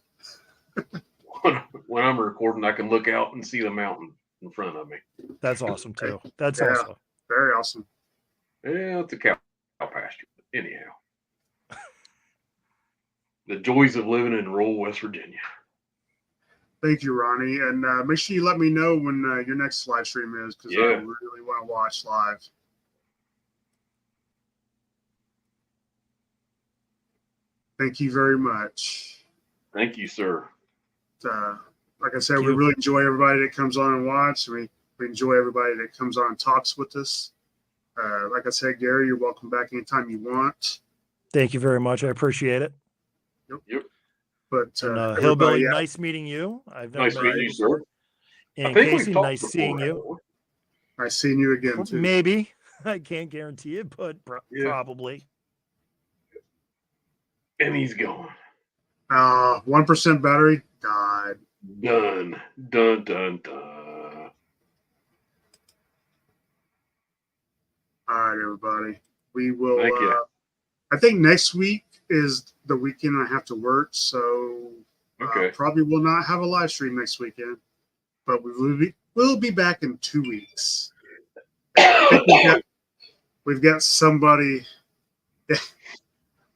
when I'm recording, I can look out and see the mountain in front of me. That's awesome too. That's Yeah. awesome. Very awesome. Yeah, it's a cow pasture. Anyhow, the joys of living in rural West Virginia. Thank you, Ronnie. And make sure you let me know when your next live stream is, because I Yeah. really want to watch live. Thank you very much. Thank you, sir. Like I said, Thank we you. really enjoy everybody that comes on and watch. We enjoy everybody that comes on and talks with us. Like I said, Gary, you're welcome back anytime you want. Thank you very much. I appreciate it. Yep. But And everybody, Hillbilly, yeah, nice meeting you. I've never Nice met meeting you you, before. sir. And I think Casey, we've talked nice before, seeing you. haven't we? nice seeing you again too. Maybe. I can't guarantee it, but Yeah. probably. And he's gone. 1% battery died. Done. Dun, dun, dun. All right, everybody. We will. Thank you. I think next week is the weekend I have to work, so Okay. probably will not have a live stream next weekend. But we'll be back in 2 weeks. I think we've got somebody.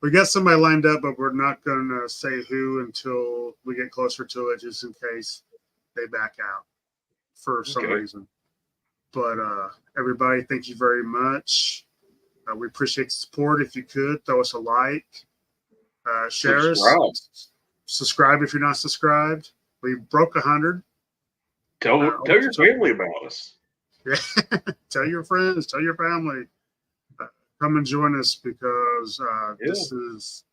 We got somebody lined up, but we're not going to say who until we get closer to it, just in case they back out for some Okay. reason. But everybody, thank you very much. We appreciate the support. If you could, throw us a like, share us, subscribe if you're not subscribed. We broke 100. Tell your family about us. Tell your friends, tell your family. Come and join us, because this is,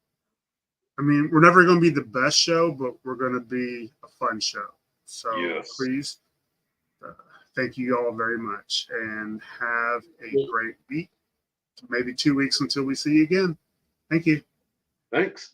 I mean, we're never going to be the best show, but we're going to be a fun show. So Yes. please, thank you all very much, and have a great week. Maybe 2 weeks until we see you again. Thank you. Thanks.